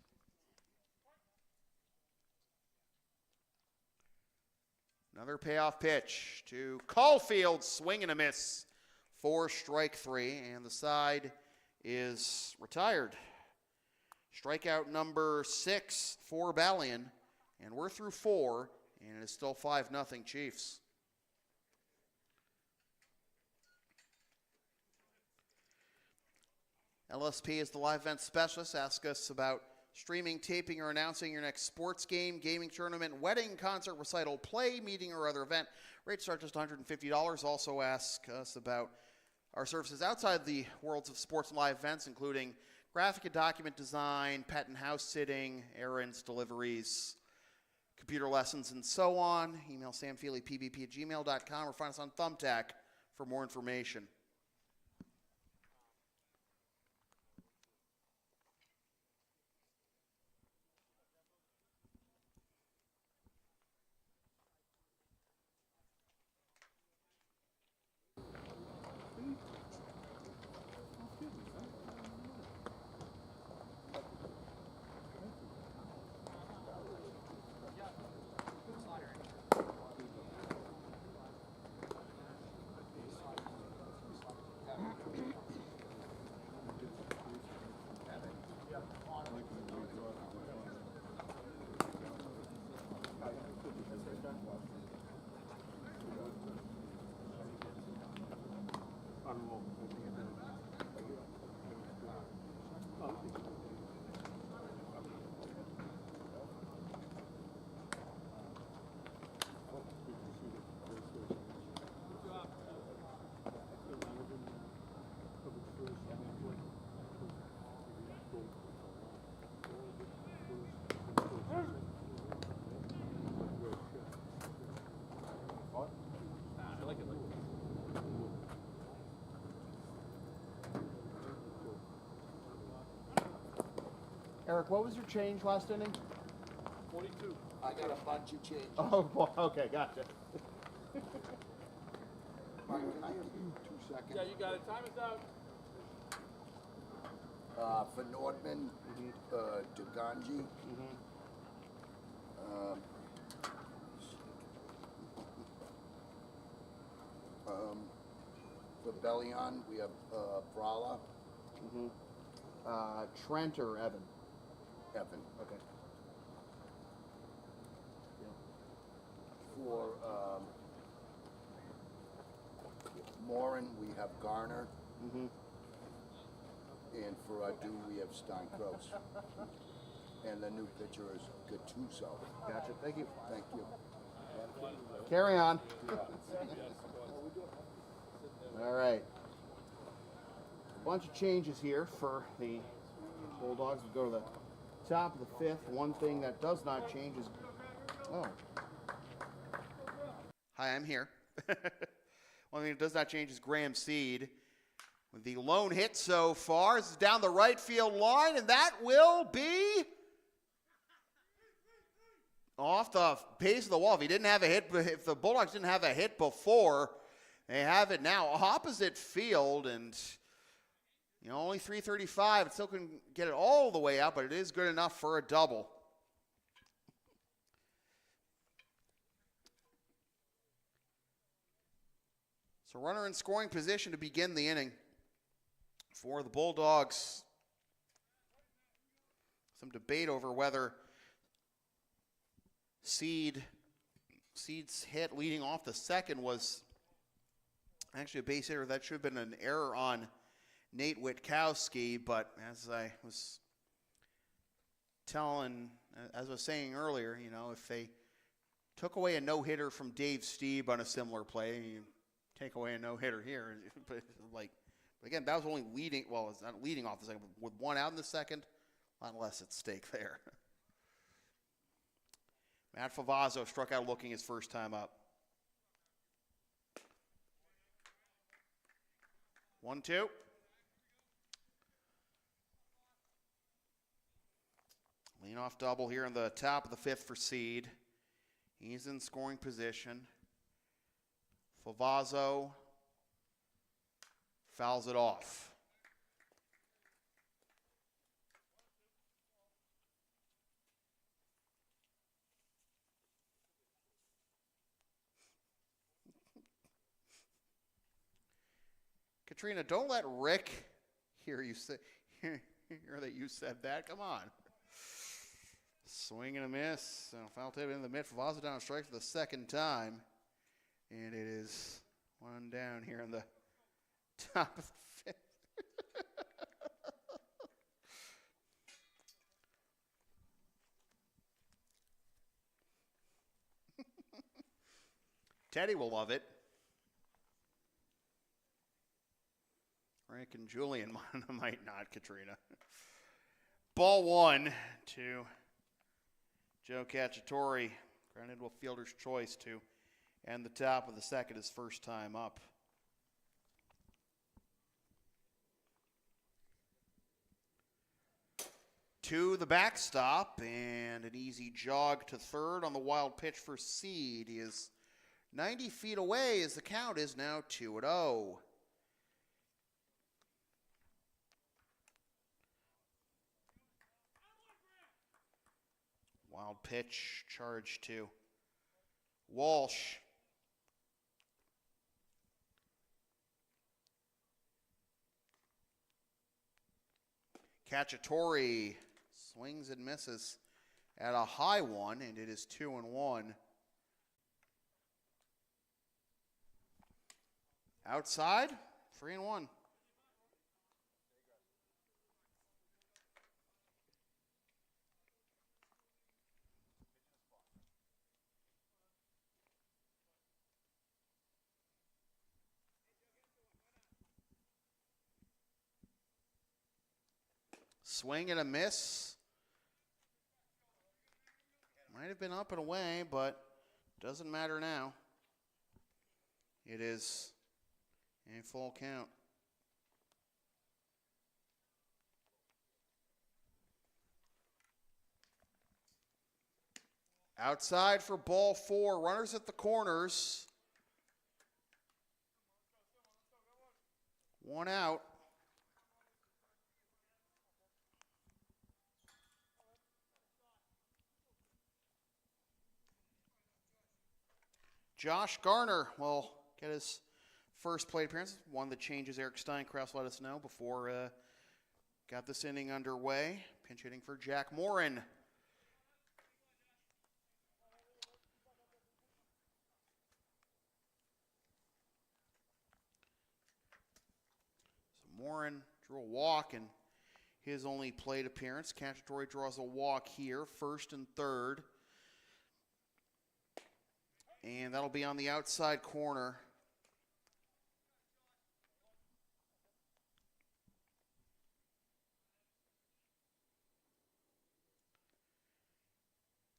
Speaker 1: Another payoff pitch to Caulfield, swing and a miss for strike 3, and the side is retired. Strikeout number 6 for Ballion, and we're through 4, and it is still 5-0 Chiefs. LSP is the live event specialist. Ask us about streaming, taping, or announcing your next sports game, gaming tournament, wedding, concert, recital, play, meeting, or other event. Rates start just $150. Also ask us about our services outside the worlds of sports and live events, including graphic and document design, pet and house sitting, errands, deliveries, computer lessons, and so on. Email samfeelypbp@gmail.com or find us on Thumbtack for more information. Eric, what was your change last inning?
Speaker 2: 42. I got a bunch of changes.
Speaker 1: Oh, boy. Okay, gotcha.
Speaker 2: Mike, can I have 2 seconds?
Speaker 3: Yeah, you got it. Time is out.
Speaker 2: For Nordman, Duganji. For Bellion, we have Brala.
Speaker 1: Trent or Evan?
Speaker 2: Evan.
Speaker 1: Okay.
Speaker 2: For Morin, we have Garner. And for Adu, we have Steinkraus. And the new pitcher is Gattuso.
Speaker 1: Gotcha. Thank you.
Speaker 2: Thank you.
Speaker 1: Carry on. All right. A bunch of changes here for the Bulldogs. We'll go to the top of the 5th. One thing that does not change is... Oh. Hi, I'm here. One thing that does not change is Graham Seed. With the lone hit so far, this is down the right field line, and that will be off the base of the wall. If he didn't have a hit, if the Bulldogs didn't have a hit before, they have it now. Opposite field, and only 335. It still couldn't get it all the way out, but it is good enough for a double. So runner in scoring position to begin the inning for the Bulldogs. Some debate over whether Seed's hit leading off the second was actually a base hitter. That should have been an error on Nate Witkowski, but as I was saying earlier, you know, if they took away a no-hitter from Dave Stieb on a similar play, you take away a no-hitter here. But again, that was only leading, well, it's not leading off the second, but with one out in the second, a lot less at stake there. Matt Favazzo struck out looking his first time up. 1-2. Lean off double here in the top of the fifth for Seed. He's in scoring position. Favazzo fouls it off. Katrina, don't let Rick hear that you said that. Come on. Swing and a miss. So foul tip into the mid. Favazzo down a strike for the second time. And it is one down here in the top of the fifth. Teddy will love it. Rick and Julian might not, Katrina. Ball one to Joe Cacciatore. Grounded to a fielder's choice to end the top of the second, his first time up. To the backstop, and an easy jog to third on the wild pitch for Seed. He is 90 feet away as the count is now 2-0. Wild pitch, charge to Walsh. Cacciatore swings and misses at a high one, and it is 2-1. Outside, 3-1. Swing and a miss. Might have been up and away, but doesn't matter now. It is a full count. Outside for ball four. Runners at the corners. One out. Josh Garner will get his first plate appearance. One that changes Eric Steinkraus let us know before got this inning underway. Pinch hitting for Jack Morin. So Morin drew a walk in his only plate appearance. Cacciatore draws a walk here, first and third. And that'll be on the outside corner.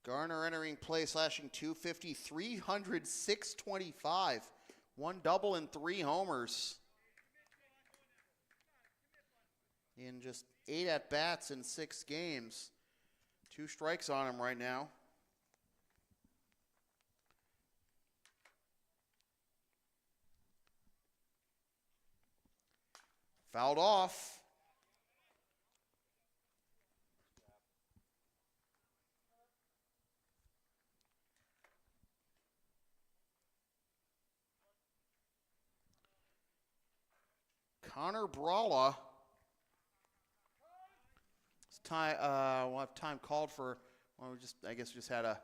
Speaker 1: Garner entering play, slashing .250, 300, 625. One double and three homers. In just 8 at-bats in 6 games. 2 strikes on him right now. Fouled off. Connor Bralla. We'll have time called for, well, I guess we just had a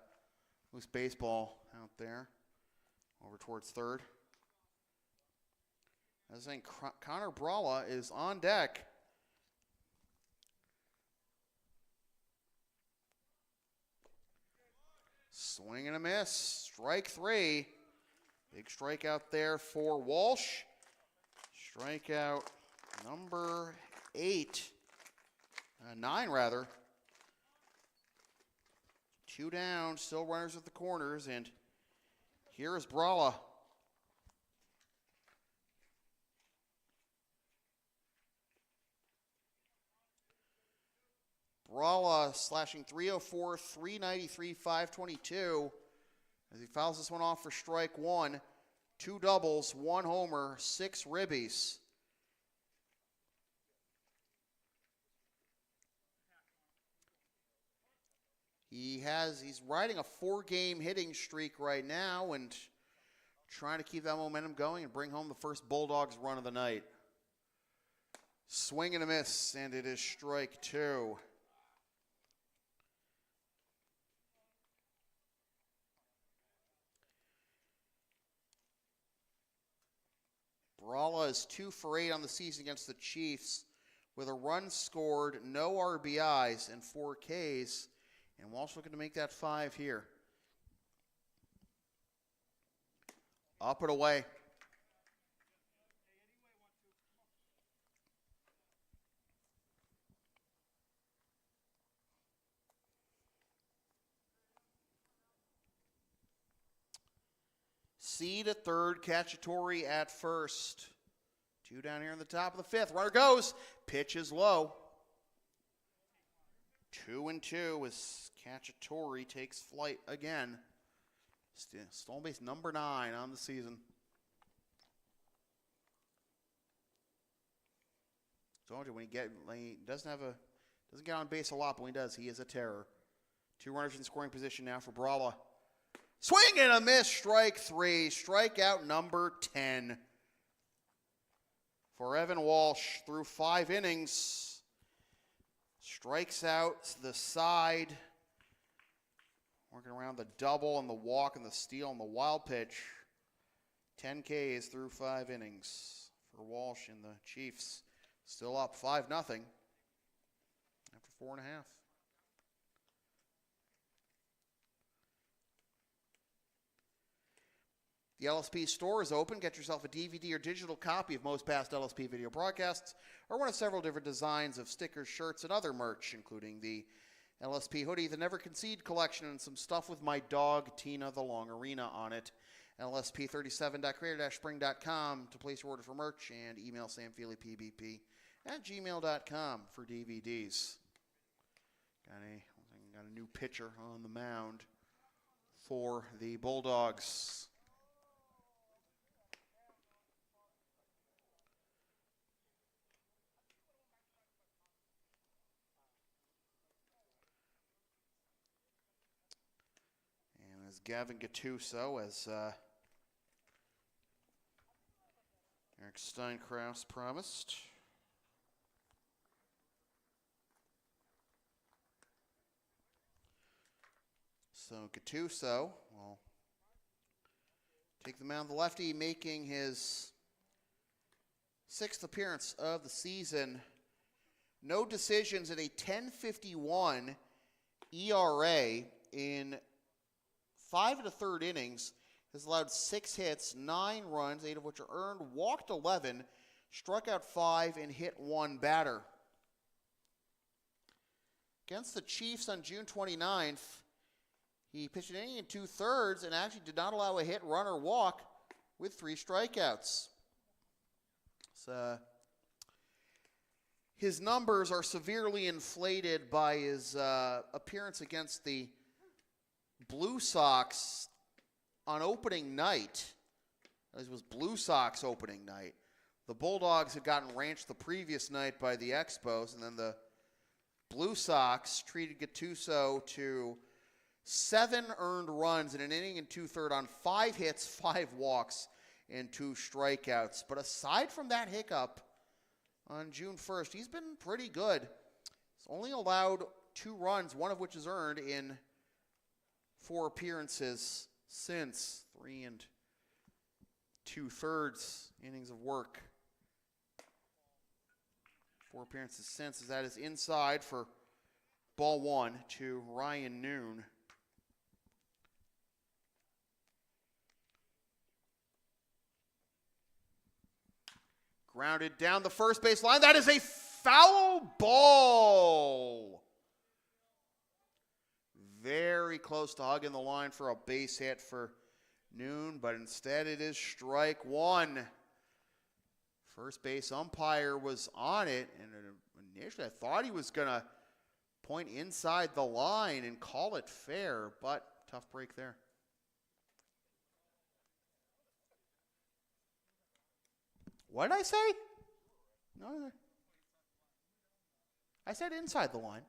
Speaker 1: Loose baseball out there. Over towards third. I was saying, Connor Bralla is on deck. Swing and a miss. Strike three. Big strikeout there for Walsh. Strikeout number 9 rather. 2 down, still runners at the corners, and here is Bralla. Bralla slashing 304, 393, 522 as he fouls this one off for strike 1. 2 doubles, 1 homer, 6 ribbies. He's riding a 4-game hitting streak right now and trying to keep that momentum going and bring home the first Bulldogs run of the night. Swing and a miss, and it is strike 2. Bralla is 2 for 8 on the season against the Chiefs with a run scored, no RBIs, and 4 Ks. And Walsh looking to make that 5 here. Up and away. Seed at third, Cacciatore at first. 2 down here in the top of the 5th. Runner goes. Pitch is low. 2-2 as Cacciatore takes flight again. Stolen base number 9 on the season. Told you when he doesn't get on base a lot, but when he does, he is a terror. 2 runners in scoring position now for Bralla. Swing and a miss, strike 3. Strikeout number 10 for Evan Walsh through 5 innings. Strikes out the side. Working around the double and the walk and the steal and the wild pitch. 10 Ks through 5 innings for Walsh and the Chiefs. Still up 5-0 after 4.5. The LSP store is open. Get yourself a DVD or digital copy of most past LSP video broadcasts or one of several different designs of stickers, shirts, and other merch, including the LSP hoodie, the Never Concede collection, and some stuff with my dog, Tina the Longarina, on it. LSP37.creator-spring.com to place your order for merch, and email samfeelypbp@gmail.com for DVDs. Got a new pitcher on the mound for the Bulldogs. As Gavin Gattuso, as Eric Steinkraus promised. So Gattuso will take the mound. The lefty making his 6th appearance of the season. No decisions at a 10.51 ERA in 5 1/3 innings, has allowed 6 hits, 9 runs, 8 of which are earned, walked 11, struck out 5, and hit 1 batter. Against the Chiefs on June 29th, he pitched an inning and 2/3 and actually did not allow a hit, run, or walk with 3 strikeouts. So, his numbers are severely inflated by his appearance against the Blue Sox on opening night. It was Blue Sox opening night. The Bulldogs had gotten ranched the previous night by the Expos, and then the Blue Sox treated Gattuso to 7 earned runs in an inning and 2/3 on 5 hits, 5 walks, and 2 strikeouts. But aside from that hiccup on June 1st, he's been pretty good. He's only allowed 2 runs, one of which is earned in 4 appearances since 3 2/3 innings of work. 4 appearances since, as that is inside for ball 1 to Ryan Noon. Grounded down the first base line. That is a foul ball. Very close to hugging the line for a base hit for Noon, but instead it is strike 1. First base umpire was on it, and initially I thought he was going to point inside the line and call it fair, but tough break there. What did I say? No, I said inside the line.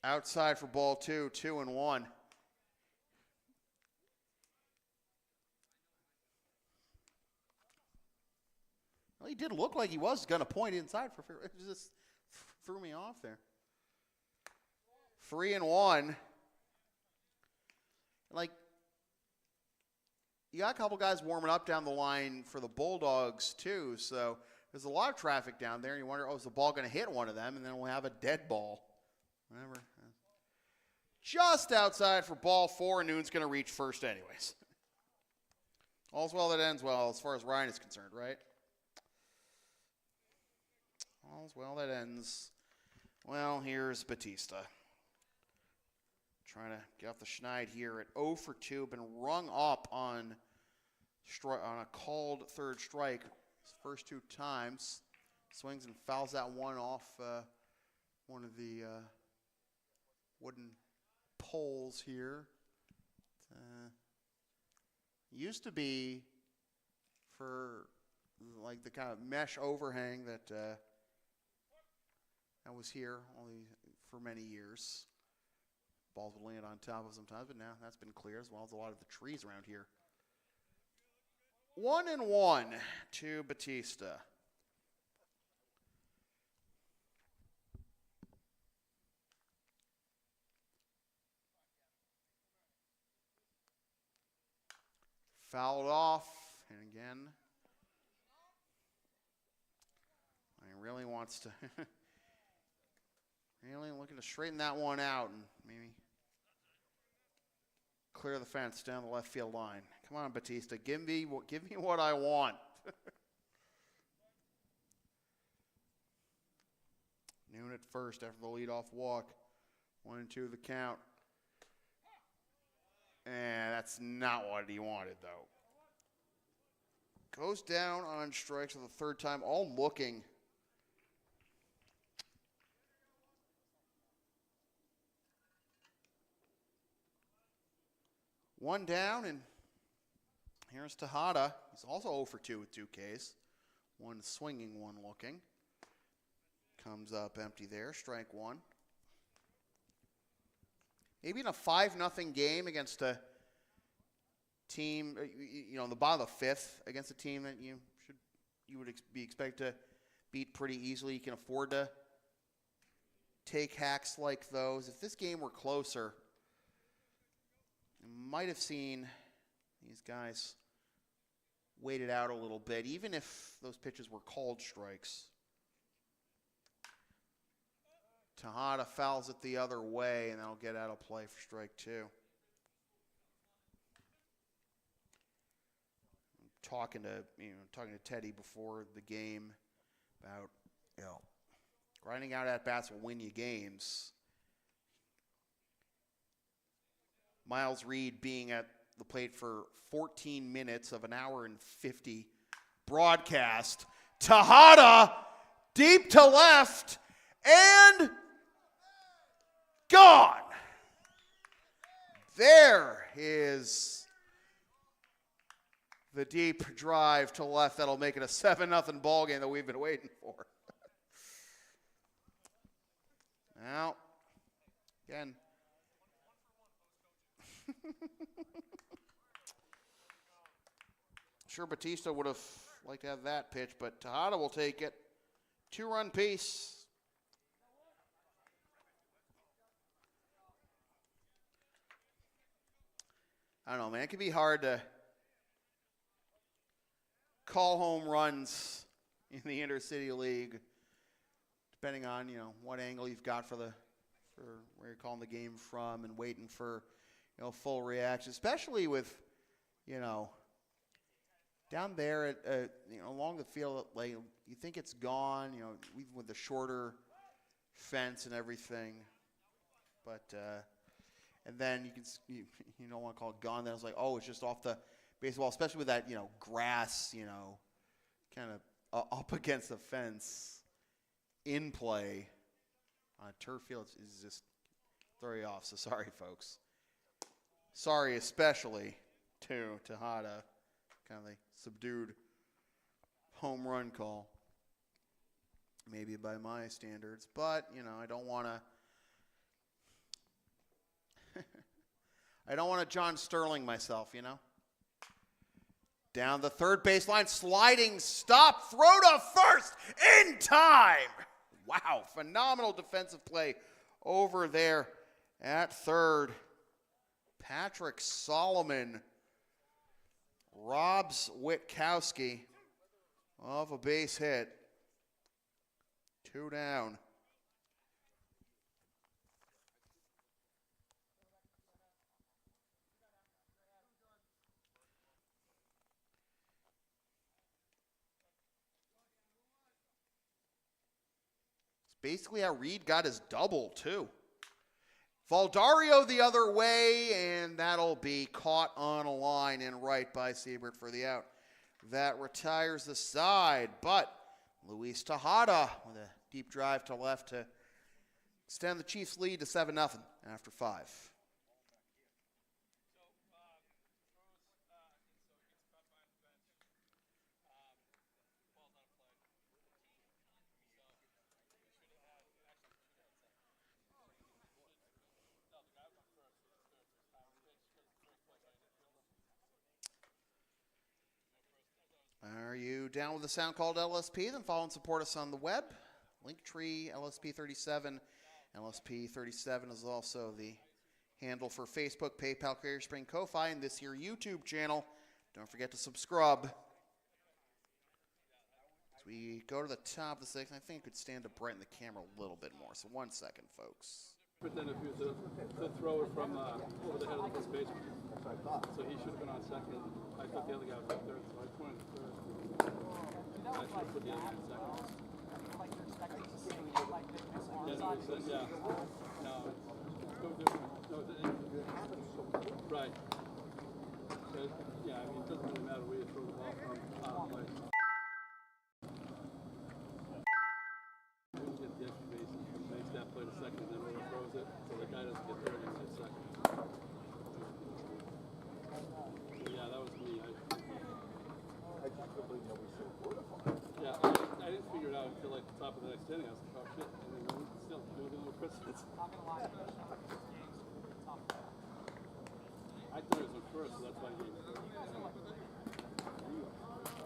Speaker 1: Outside for ball 2, 2-1. Well, he did look like he was going to point inside for fair. It just threw me off there. 3-1. Like, you got a couple guys warming up down the line for the Bulldogs, too. So there's a lot of traffic down there. And you wonder, is the ball going to hit one of them? And then we'll have a dead ball. Whatever. Just outside for ball 4. And Noon's going to reach first anyways. All's well that ends well as far as Ryan is concerned, right? All's well that ends. Well, here's Batista. Trying to get off the schneid here at 0 for 2. Been rung up on a called third strike his first 2 times. Swings and fouls that one off one of the wooden poles here. Used to be for like the kind of mesh overhang that was here only for many years. Balls would land on top of sometimes, but now that's been clear, as well as a lot of the trees around here. 1-1 to Batista. Fouled off, and again, he really wants to, really looking to straighten that one out and maybe clear the fence down the left field line. Come on, Batista, give me what I want. Noon at first after the leadoff walk. 1-2 the count. And that's not what he wanted, though. Goes down on strikes for the 3rd time, all looking. One down, and here's Tejada. He's also 0 for 2 with 2 Ks. One swinging, one looking. Comes up empty there, strike 1. Maybe in a 5-0 game against a team, in the bottom of the 5th, against a team that you would be expected to beat pretty easily. You can afford to take hacks like those. If this game were closer, you might have seen these guys wait it out a little bit, even if those pitches were called strikes. Tejada fouls it the other way, and that'll get out of play for strike 2. Talking to Teddy before the game about grinding out at bats will win you games. Miles Reed being at the plate for 14 minutes of an hour and 50 broadcast. Tejada deep to left and gone. There is the deep drive to left that'll make it a 7-0 ball game that we've been waiting for. Now, again. Sure, Batista would have like to have that pitch, but Tejada will take it. 2-run piece. I don't know, man. It can be hard to call home runs in the Intercity League, depending on, what angle you've got for where you're calling the game from and waiting for, full reaction, especially with, down there at, along the field, like you think it's gone, even with the shorter fence and everything, but and then you don't want to call it gone. Then it's like, oh, it's just off the baseball, especially with that, grass, kind of up against the fence in play on a turf field is just throw you off. So sorry, folks. Sorry, especially to Tejada, kind of a subdued home run call, maybe by my standards, but I don't want to. I don't want to John Sterling myself, Down the third baseline, sliding stop, throw to first in time. Wow, phenomenal defensive play over there at third. Patrick Solomon robs Witkowski of a base hit. 2 down. Basically how Reed got his double, too. Valdario the other way, and that'll be caught on a line and right by Siebert for the out. That retires the side, but Luis Tejada with a deep drive to left to extend the Chiefs' lead to 7-0 after 5. Are you down with the sound called LSP? Then follow and support us on the web. Linktree, LSP37. LSP37 is also the handle for Facebook, PayPal, Carrier Spring, Ko-Fi, and this here YouTube channel. Don't forget to subscribe. As we go to the top of the sixth, I think I could stand to brighten the camera a little bit more. So 1 second, folks.
Speaker 3: But then if he was to throw it from over the head of the first baseman, so he should have been on second. I thought the other guy was on third, so I pointed to third. I should have put the other guy in second. Yeah, no, he said, yeah. No, it's no different. No, right. But, yeah, I mean, it doesn't really matter where you throw the ball from. Like, get the extra base and makes that play to second and then overthrows it, so the guy doesn't get third and gets second. So yeah, that was me. Yeah, I didn't figure it out until like the top of the next inning. I was like, oh shit, and then still doing a little Christmas. I thought it was at first, so that's why I gave it.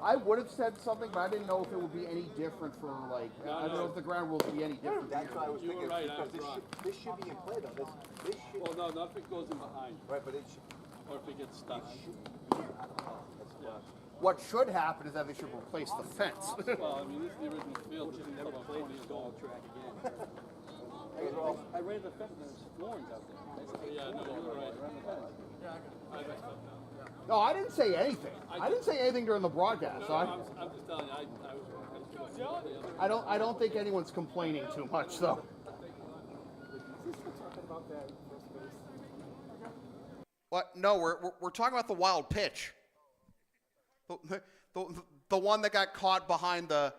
Speaker 1: I would have said something, but I didn't know if it would be any different for, like, I don't know if the ground rules would be any different.
Speaker 2: That's what I was
Speaker 3: You
Speaker 2: thinking.
Speaker 3: were right, I
Speaker 2: Because
Speaker 3: was wrong.
Speaker 2: this should be in play, though. This should.
Speaker 3: Well, no, not if it goes in behind,
Speaker 2: Right, but it should.
Speaker 3: or if it gets stuck. Yeah.
Speaker 1: What should happen is that they should replace the fence.
Speaker 3: Well, I mean, this is the original field. Which never played this golf track again. I ran the fence and there's thorns out there. Yeah, no, you were right. I messed up now.
Speaker 1: No, I didn't say anything. I didn't say anything during the broadcast. So
Speaker 3: I'm just telling you, I was wrong.
Speaker 1: I don't think anyone's complaining too much, though. What? No, we're talking about the wild pitch. The one that got caught behind the.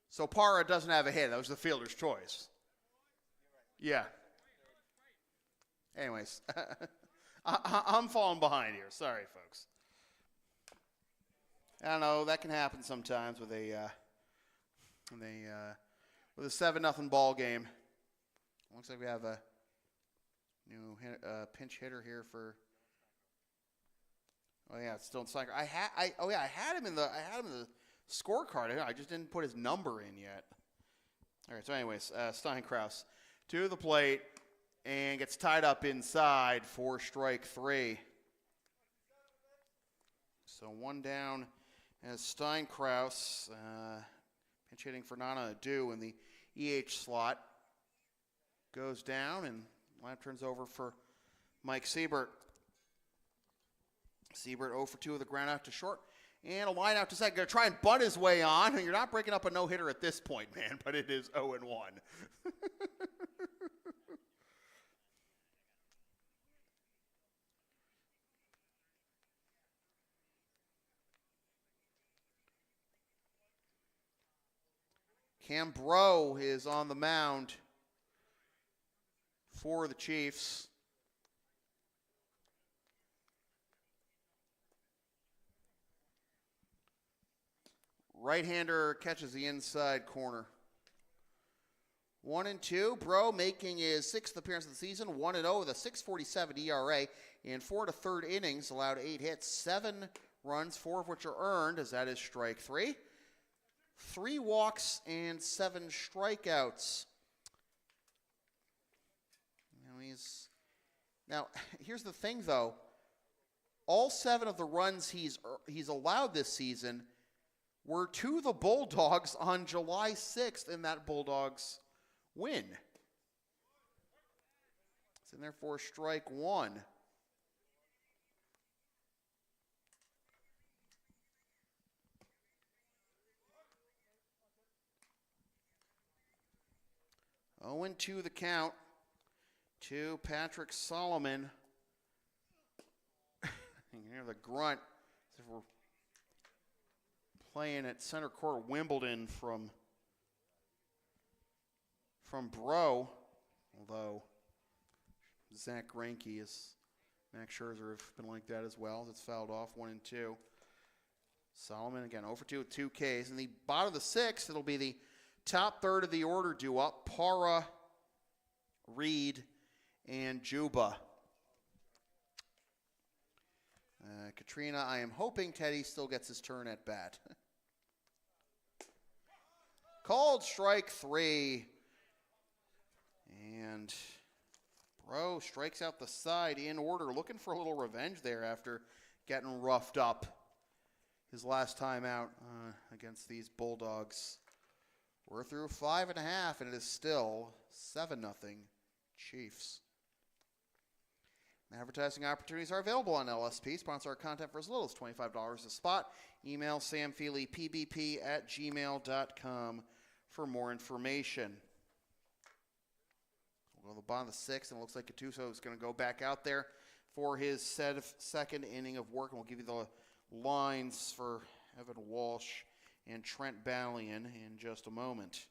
Speaker 1: So Parra doesn't have a hit. That was the fielder's choice. Yeah. Anyways, I'm falling behind here. Sorry, folks. I don't know. That can happen sometimes with a 7-0 ball game. Looks like we have a new pinch hitter here for. Oh yeah, it's still in Stein. I had him in the scorecard. I just didn't put his number in yet. All right. So, anyways, Stein Krause to the plate and gets tied up inside for strike 3. So 1 down as Stein Krause pinch hitting for Nana Adu in the EH slot goes down, and lineup turns over for Mike Siebert. Siebert 0 for 2 with a ground out to short. And a line out to second. Going to try and bunt his way on. You're not breaking up a no-hitter at this point, man, but it is 0-1. Cam Breaux is on the mound for the Chiefs. Right-hander catches the inside corner. 1-2. Breaux making his 6th appearance of the season. 1-0 with a 6.47 ERA in 4 1/3 innings. Allowed 8 hits, 7 runs, 4 of which are earned, as that is strike 3. 3 walks and 7 strikeouts. Now, here's the thing, though. All 7 of the runs he's allowed this season were to the Bulldogs on July 6th in that Bulldogs win. It's in there for strike 1. Oh, 0-2 the count to Patrick Solomon. You can hear the grunt as if we're playing at center court Wimbledon from Breaux, although Zach Greinke is Max Scherzer have been like that as well. It's fouled off 1-2. Solomon again 0 for 2 with 2 Ks. In the bottom of the 6th, it'll be the top third of the order due up. Para, Reed, and Juba. Katrina, I am hoping Teddy still gets his turn at bat. Called strike 3. And Breaux strikes out the side in order, looking for a little revenge there after getting roughed up his last time out against these Bulldogs. We're through 5.5, and it is still 7-0 Chiefs. Advertising opportunities are available on LSP. Sponsor our content for as little as $25 a spot. Email samfeelypbp@gmail.com for more information. We'll go to the bottom of the 6th, and it looks like Gattuso is going to go back out there for his second inning of work. And we'll give you the lines for Evan Walsh and Trent Ballion in just a moment.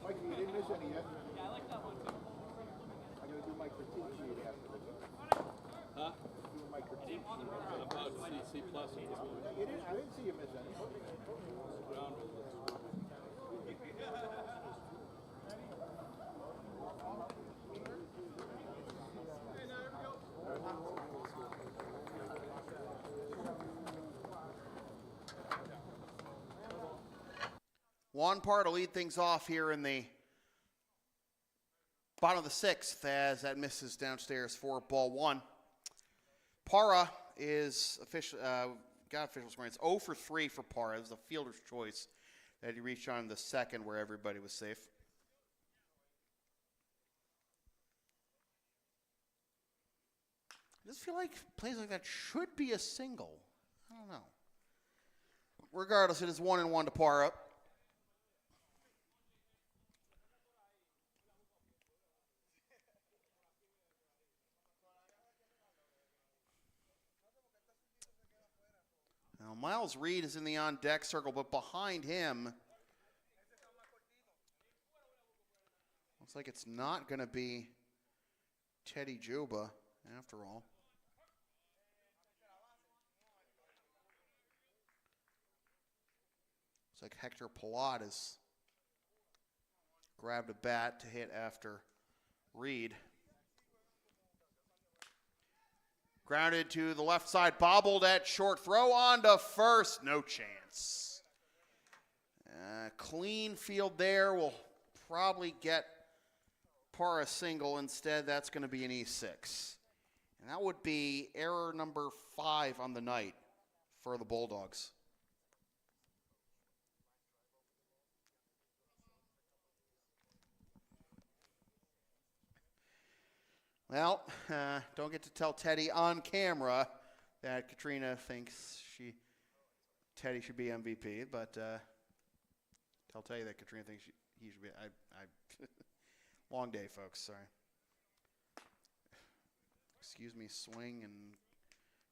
Speaker 2: Mikey, you didn't miss any yet? Yeah, I like that one too. I'm going to do my critique sheet after this.
Speaker 3: Huh?
Speaker 2: Do my critique sheet.
Speaker 3: About C plus.
Speaker 2: I didn't see you miss any.
Speaker 3: Ground rule.
Speaker 1: Juan Parra to lead things off here in the bottom of the 6th as that misses downstairs for ball 1. Parra is got official scoring. It's 0 for 3 for Parra. It was a fielder's choice that he reached on in the 2nd where everybody was safe. I just feel like plays like that should be a single. I don't know. Regardless, it is 1-1 to Para. Now, Miles Reed is in the on-deck circle, but behind him, looks like it's not going to be Teddy Juba, after all. Looks like Hector Pilat has grabbed a bat to hit after Reed. Grounded to the left side, bobbled at short, throw on to first, no chance. Clean field there, will probably get Para single instead. That's going to be an E6. And that would be error number 5 on the night for the Bulldogs. Well, don't get to tell Teddy on camera that Katrina thinks Teddy should be MVP, but I'll tell you that Katrina thinks he should be. Long day, folks. Sorry. Excuse me. Swing and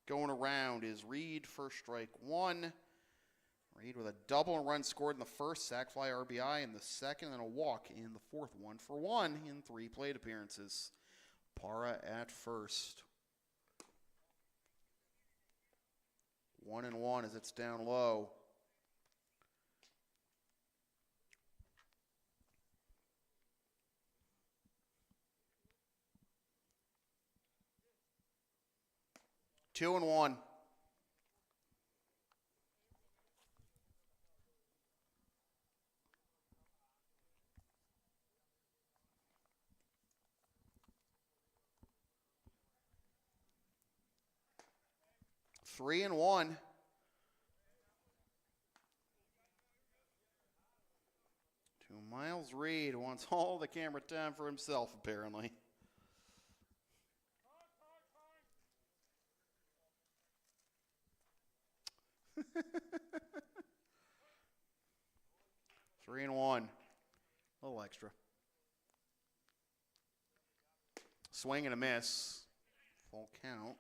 Speaker 1: going around is Reed for strike 1. Reed with a double and run scored in the first, sac fly RBI in the second, and a walk in the fourth. 1-for-1 in 3 plate appearances. Para at first. 1-1 as it's down low. Two and one. Three and one. To Miles Reed, wants all the camera time for himself, apparently. Three and one. A little extra. Swing and a miss. Full count.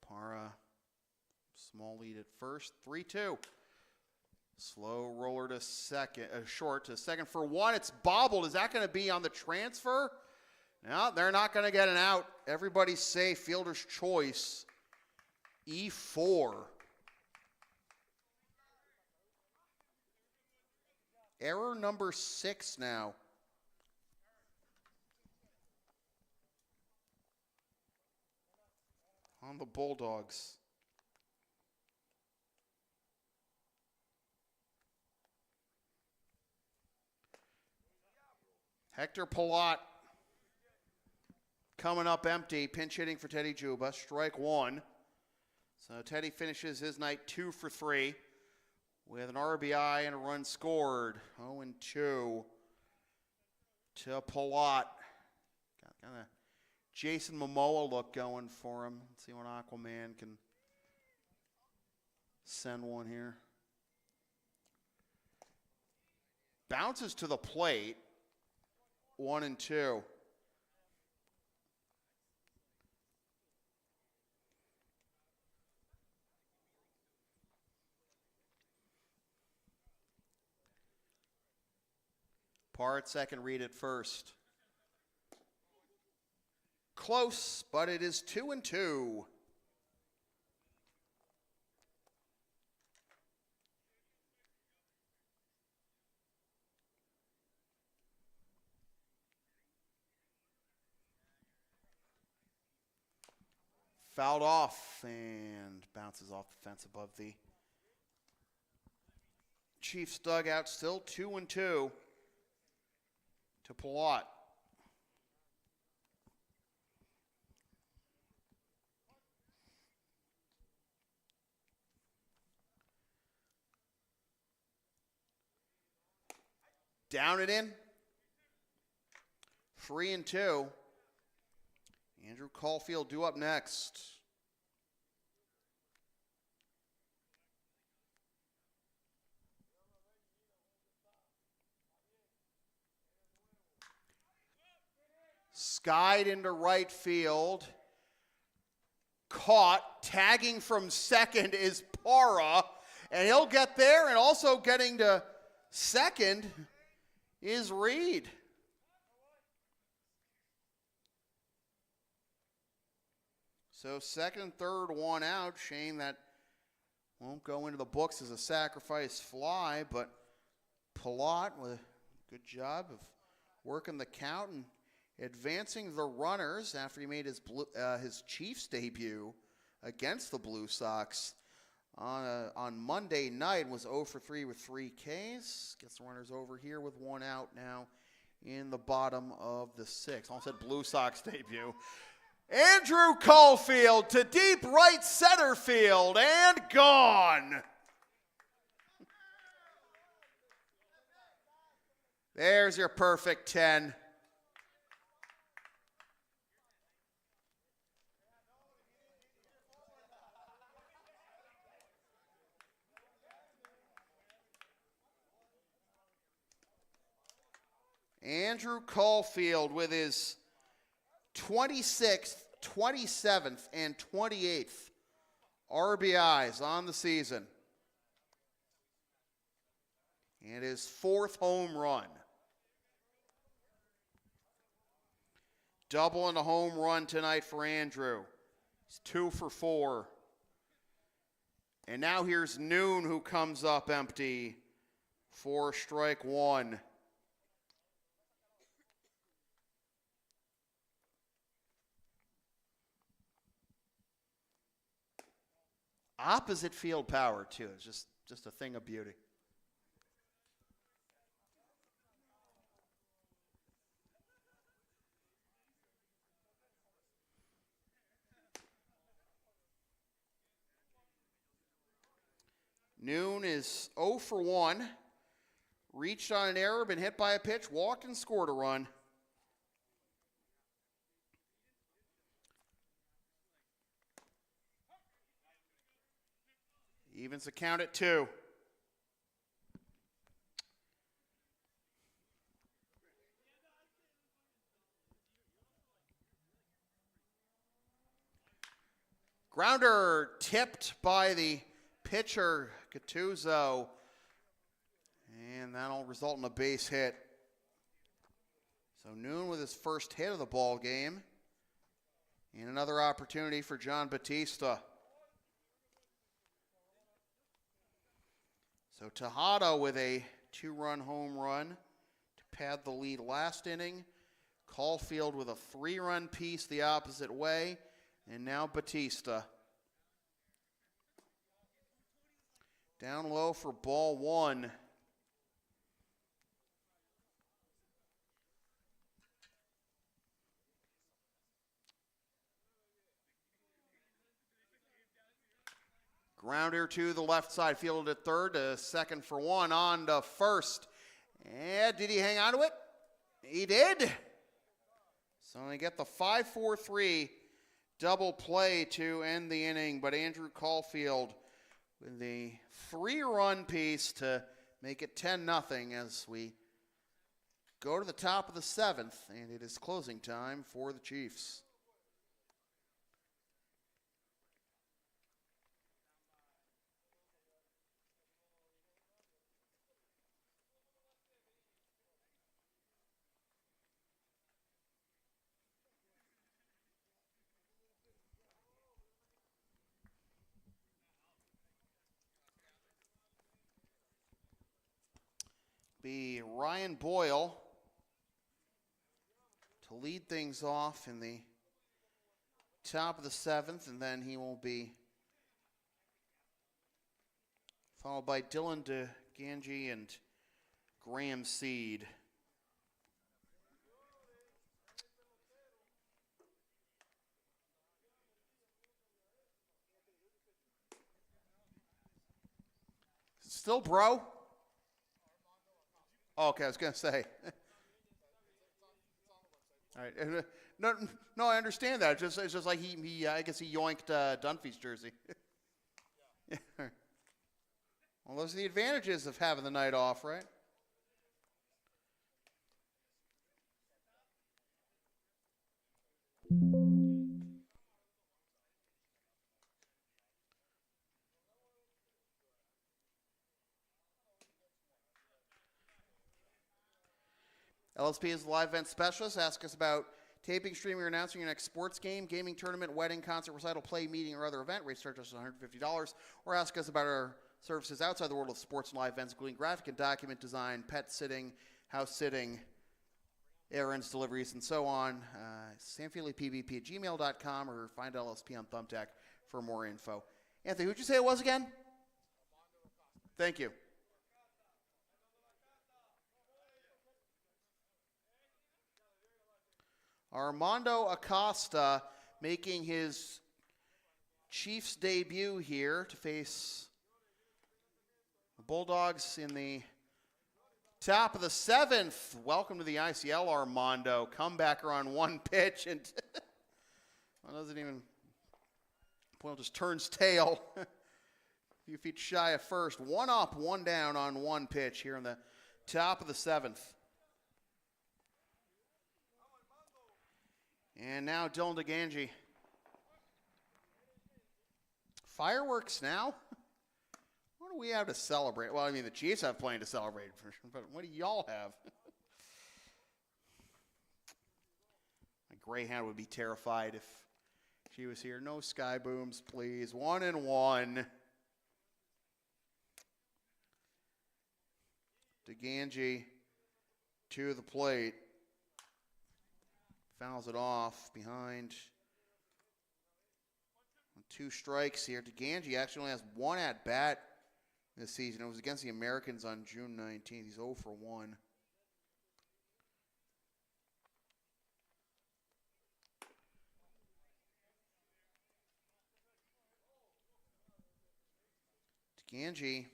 Speaker 1: Para, small lead at first, 3-2. Slow roller to second, short to second for 1. It's bobbled. Is that going to be on the transfer? No, they're not going to get an out. Everybody's safe. Fielder's choice. E4. Error number 6 now. On the Bulldogs. Hector Pilat coming up empty, pinch hitting for Teddy Juba, strike 1. So Teddy finishes his night 2 for 3 with an RBI and a run scored. 0-2 to Pilat. Got kind of Jason Momoa look going for him. Let's see when Aquaman can send one here. Bounces to the plate. 1-2. Parr at second, Reed at first. Close, but it is 2-2. Fouled off and bounces off the fence above the Chiefs dugout. Still 2-2 to Pilat. Down it in. 3-2. Andrew Caulfield due up next. Skied into right field. Caught. Tagging from second is Para. And he'll get there. And also getting to second is Reed. So second and third, one out. Shame that won't go into the books as a sacrifice fly, but Palat with a good job of working the count and advancing the runners after he made his Chiefs debut against the Blue Sox on Monday night and was 0 for 3 with 3 Ks. Gets the runners over here with one out now in the bottom of the sixth. Almost said Blue Sox debut. Andrew Caulfield to deep right center field and gone. There's your perfect 10. Andrew Caulfield with his 26th, 27th, and 28th RBIs on the season. And his 4th home run. Double and a home run tonight for Andrew. He's 2 for 4. And now here's Noon, who comes up empty for strike one. Opposite field power, too. It's just a thing of beauty. Noon is 0 for 1. Reached on an error, been hit by a pitch, walked and scored a run. Evens the count at 2. Grounder tipped by the pitcher, Gattuso, and that'll result in a base hit. So Noon with his first hit of the ball game, and another opportunity for John Batista. So Tejada with a 2-run home run to pad the lead last inning. Caulfield with a 3-run piece the opposite way, and now Batista. Down low for ball 1. Grounder to the left side, fielded at third, to second for 1, on to first. And did he hang on to it? He did. So they get the 5-4-3 double play to end the inning, but Andrew Caulfield with the 3-run piece to make it 10-0 as we go to the top of the 7th, and it is closing time for the Chiefs. Be Ryan Boyle to lead things off in the top of the 7th, and then he will be followed by Dylan DeGangi and Graham Seed. Still, bro? Oh, okay, I was going to say. All right. No, I understand that. It's just like he I guess he yoinked Dunphy's jersey. Yeah. Well, those are the advantages of having the night off, right? LSP is the live event specialist. Ask us about taping, streaming, or announcing your next sports game, gaming tournament, wedding, concert, recital, play, meeting, or other event. Rates start just $150. Or ask us about our services outside the world of sports and live events, including graphic and document design, pet sitting, house sitting, errands, deliveries, and so on. samfeelypvp@gmail.com or find LSP on Thumbtack for more info. Anthony, who'd you say it was again? Thank you. Armando Acosta making his Chiefs debut here to face the Bulldogs in the top of the 7th. Welcome to the ICL, Armando. Comebacker on one pitch and well, doesn't even, well, just turns tail. A few feet shy of first. One up, one down on one pitch here in the top of the 7th. And now Dylan DeGangi. Fireworks now? What do we have to celebrate? Well, I mean, the Chiefs have plenty to celebrate, but what do y'all have? My Greyhound would be terrified if she was here. No sky booms, please. 1-1. DeGangi to the plate. Fouls it off behind 2 strikes here. DeGangi actually only has 1 at-bat this season. It was against the Americans on June 19th. He's 0 for 1. DeGangi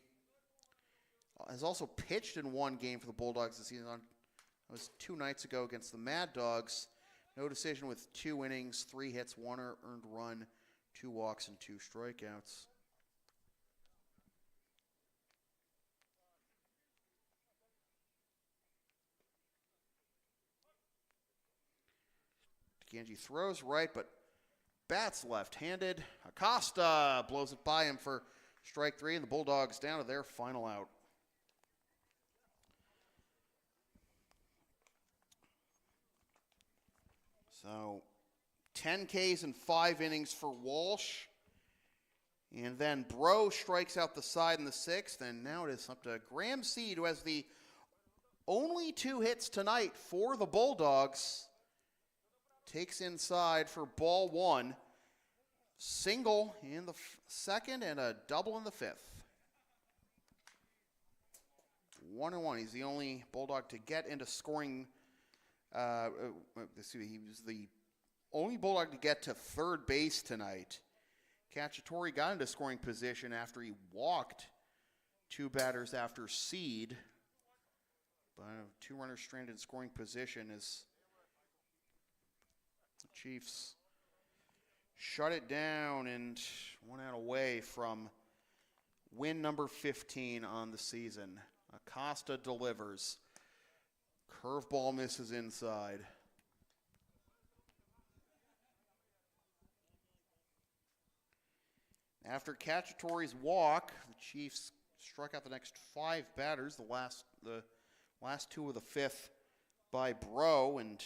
Speaker 1: has also pitched in 1 game for the Bulldogs this season. It was 2 nights ago against the Mad Dogs. No decision with 2 innings, 3 hits, 1 earned run, 2 walks, and 2 strikeouts. DeGangi throws right, but bats left-handed. Acosta blows it by him for strike 3, and the Bulldogs down to their final out. So 10 Ks in 5 innings for Walsh. And then Bro strikes out the side in the 6th. And now it is up to Graham Seed, who has the only 2 hits tonight for the Bulldogs. Takes inside for ball 1. Single in the 2nd and a double in the 5th. 1-1. He's the only Bulldog to get into scoring. He was the only Bulldog to get to 3rd base tonight. Cacciatore got into scoring position after he walked 2 batters after Seed. But 2 runners stranded in scoring position as the Chiefs shut it down and 1 out away from win number 15 on the season. Acosta delivers. Curveball misses inside. After Cacciatore's walk, the Chiefs struck out the next 5 batters. The last 2 of the 5th by Bro, and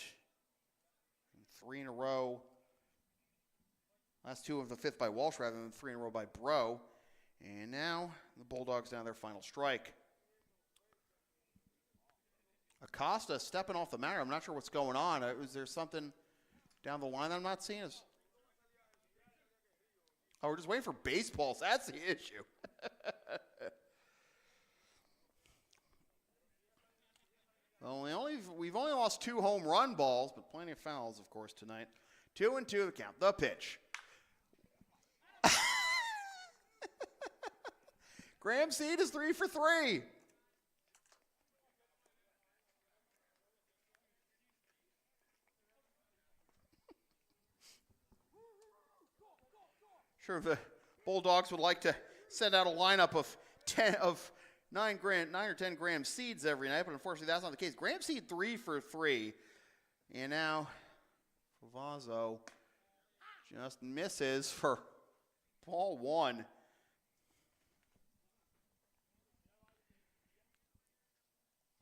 Speaker 1: 3 in a row. Last 2 of the 5th by Walsh rather than 3 in a row by Bro. And now the Bulldogs down their final strike. Acosta stepping off the mound. I'm not sure what's going on. Is there something down the line that I'm not seeing? Oh, we're just waiting for baseballs. That's the issue. Well, we've only lost 2 home run balls, but plenty of fouls, of course, tonight. 2-2 the count. The pitch. Graham Seed is 3 for 3. Sure, the Bulldogs would like to send out a lineup of 9 or 10 gram seeds every night, but unfortunately that's not the case. Gram seed 3 for 3. And now Favazzo just misses for ball 1.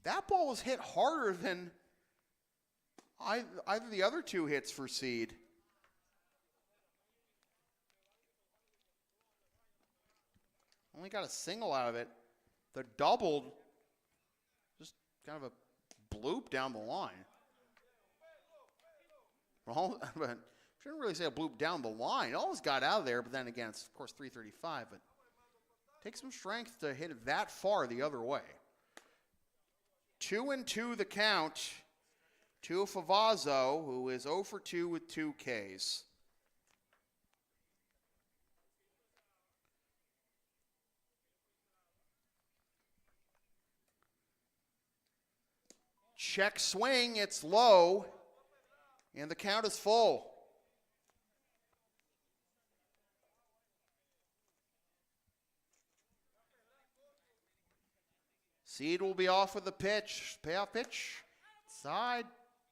Speaker 1: That ball was hit harder than either the other 2 hits for seed. Only got a single out of it. The double, just kind of a bloop down the line. Well, but shouldn't really say a bloop down the line. It almost got out of there, but then again, it's of course 335. But takes some strength to hit it that far the other way. 2-2 the count to Favazzo, who is 0 for 2 with 2 Ks. Check swing, it's low, and the count is full. Seed will be off with the pitch. Payoff pitch. Side.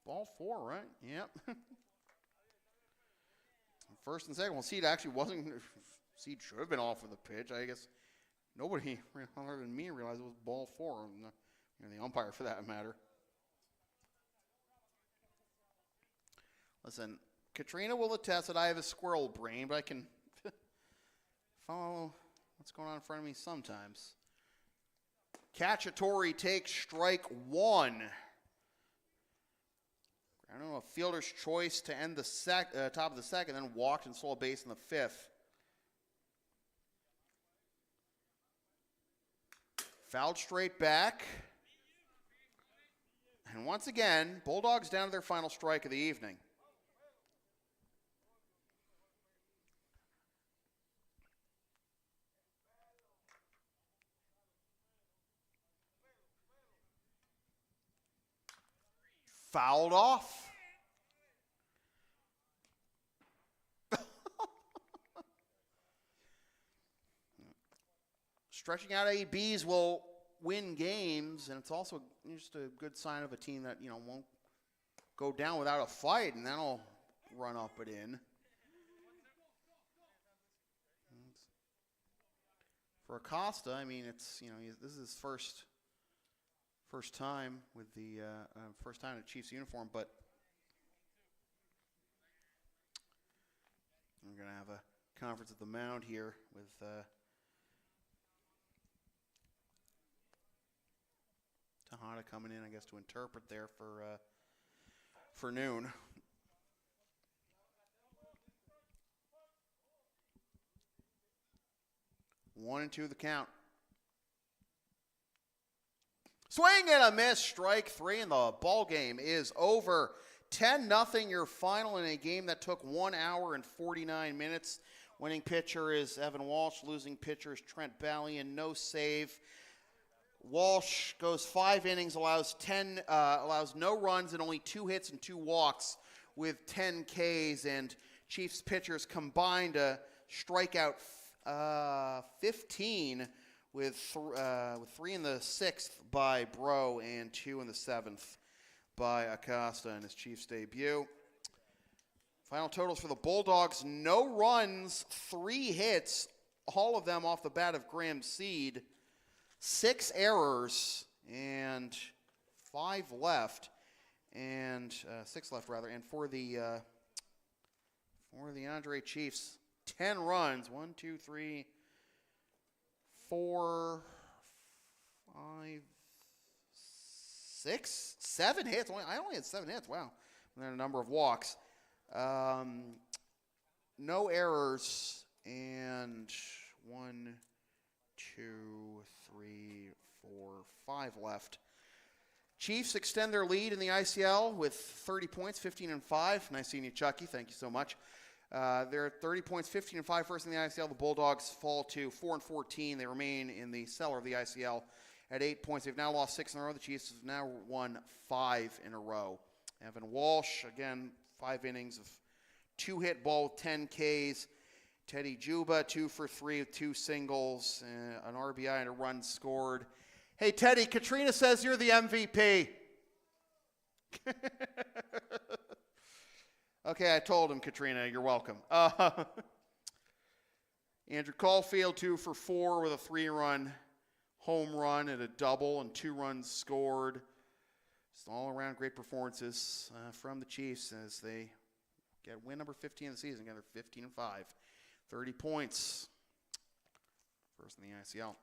Speaker 1: Ball 4, right? Yep. First and second. Well, Seed actually wasn't. Seed should have been off with the pitch. I guess nobody other than me realized it was ball 4. And the umpire for that matter. Listen, Katrina will attest that I have a squirrel brain, but I can follow what's going on in front of me sometimes. Cacciatore takes strike 1. I don't know, a fielder's choice to end the top of the second, then walked and stole a base in the 5th. Fouled straight back. And once again, Bulldogs down to their final strike of the evening. Fouled off. Stretching out ABs will win games, and it's also just a good sign of a team that, won't go down without a fight, and that'll run up and in. For Acosta, I mean, it's, this is his first time with the first time in a Chiefs uniform, but we're going to have a conference at the mound here with Tejada coming in, I guess, to interpret there for noon. One and 2 the count. Swing and a miss, strike 3, and the ball game is over. 10-0 your final in a game that took 1 hour and 49 minutes. Winning pitcher is Evan Walsh. Losing pitcher is Trent Ballion. No save. Walsh goes 5 innings, allows no runs and only 2 hits and 2 walks with 10 Ks. And Chiefs pitchers combined to strike out 15. With 3 in the 6th by Bro and 2 in the 7th by Acosta in his Chiefs debut. Final totals for the Bulldogs: no runs, 3 hits, all of them off the bat of Graham Seed, 6 errors, and 5 left, and 6 left rather. And for the Andre Chiefs, 10 runs, 1, 2, 3. 4, 5, 6, 7 hits. I only had 7 hits. Wow. And then a number of walks. No errors. And 1, 2, 3, 4, 5 left. Chiefs extend their lead in the ICL with 30 points, 15-5. Nice seeing you, Chucky. Thank you so much. They're at 30 points, 15-5 first in the ICL. The Bulldogs fall to 4-14. They remain in the cellar of the ICL at 8 points. They've now lost 6 in a row. The Chiefs have now won 5 in a row. Evan Walsh, again, 5 innings of 2-hit ball with 10 Ks. Teddy Juba, 2 for 3 with 2 singles, an RBI and a run scored. Hey, Teddy, Katrina says you're the MVP. Okay, I told him, Katrina, you're welcome. Andrew Caulfield, 2 for 4 with a 3-run home run and a double and 2 runs scored. Just all around great performances from the Chiefs as they get win number 15 of the season. Again, they're 15-5, 30 points. First in the ICL.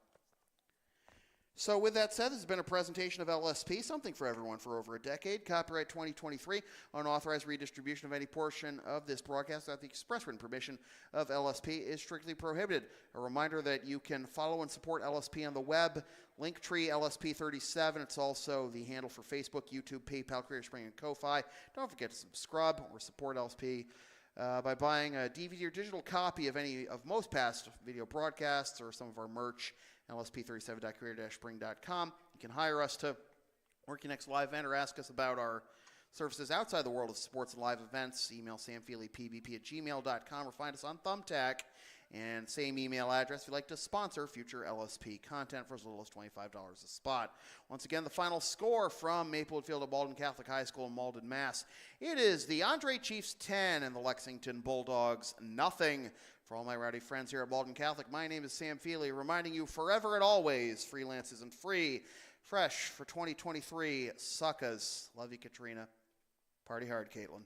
Speaker 1: So with that said, this has been a presentation of LSP, something for everyone for over a decade. Copyright 2023. Unauthorized redistribution of any portion of this broadcast without the express written permission of LSP is strictly prohibited. A reminder that you can follow and support LSP on the web, Linktree LSP37. It's also the handle for Facebook, YouTube, PayPal, Creator Spring, and Ko-Fi. Don't forget to subscribe or support LSP by buying a DVD or digital copy of any of most past video broadcasts or some of our merch. LSP37.creator-spring.com. You can hire us to work your next live event or ask us about our services outside the world of sports and live events. Email samfeelypbp@gmail.com or find us on Thumbtack. And same email address if you'd like to sponsor future LSP content for as little as $25 a spot. Once again, the final score from Maplewood Field at Malden Catholic High School in Malden, Mass. It is the Andre Chiefs 10 and the Lexington Bulldogs nothing. For all my rowdy friends here at Malden Catholic, my name is Sam Feely, reminding you forever and always, freelance isn't free. Fresh for 2023, suckas. Love you, Katrina. Party hard, Caitlin.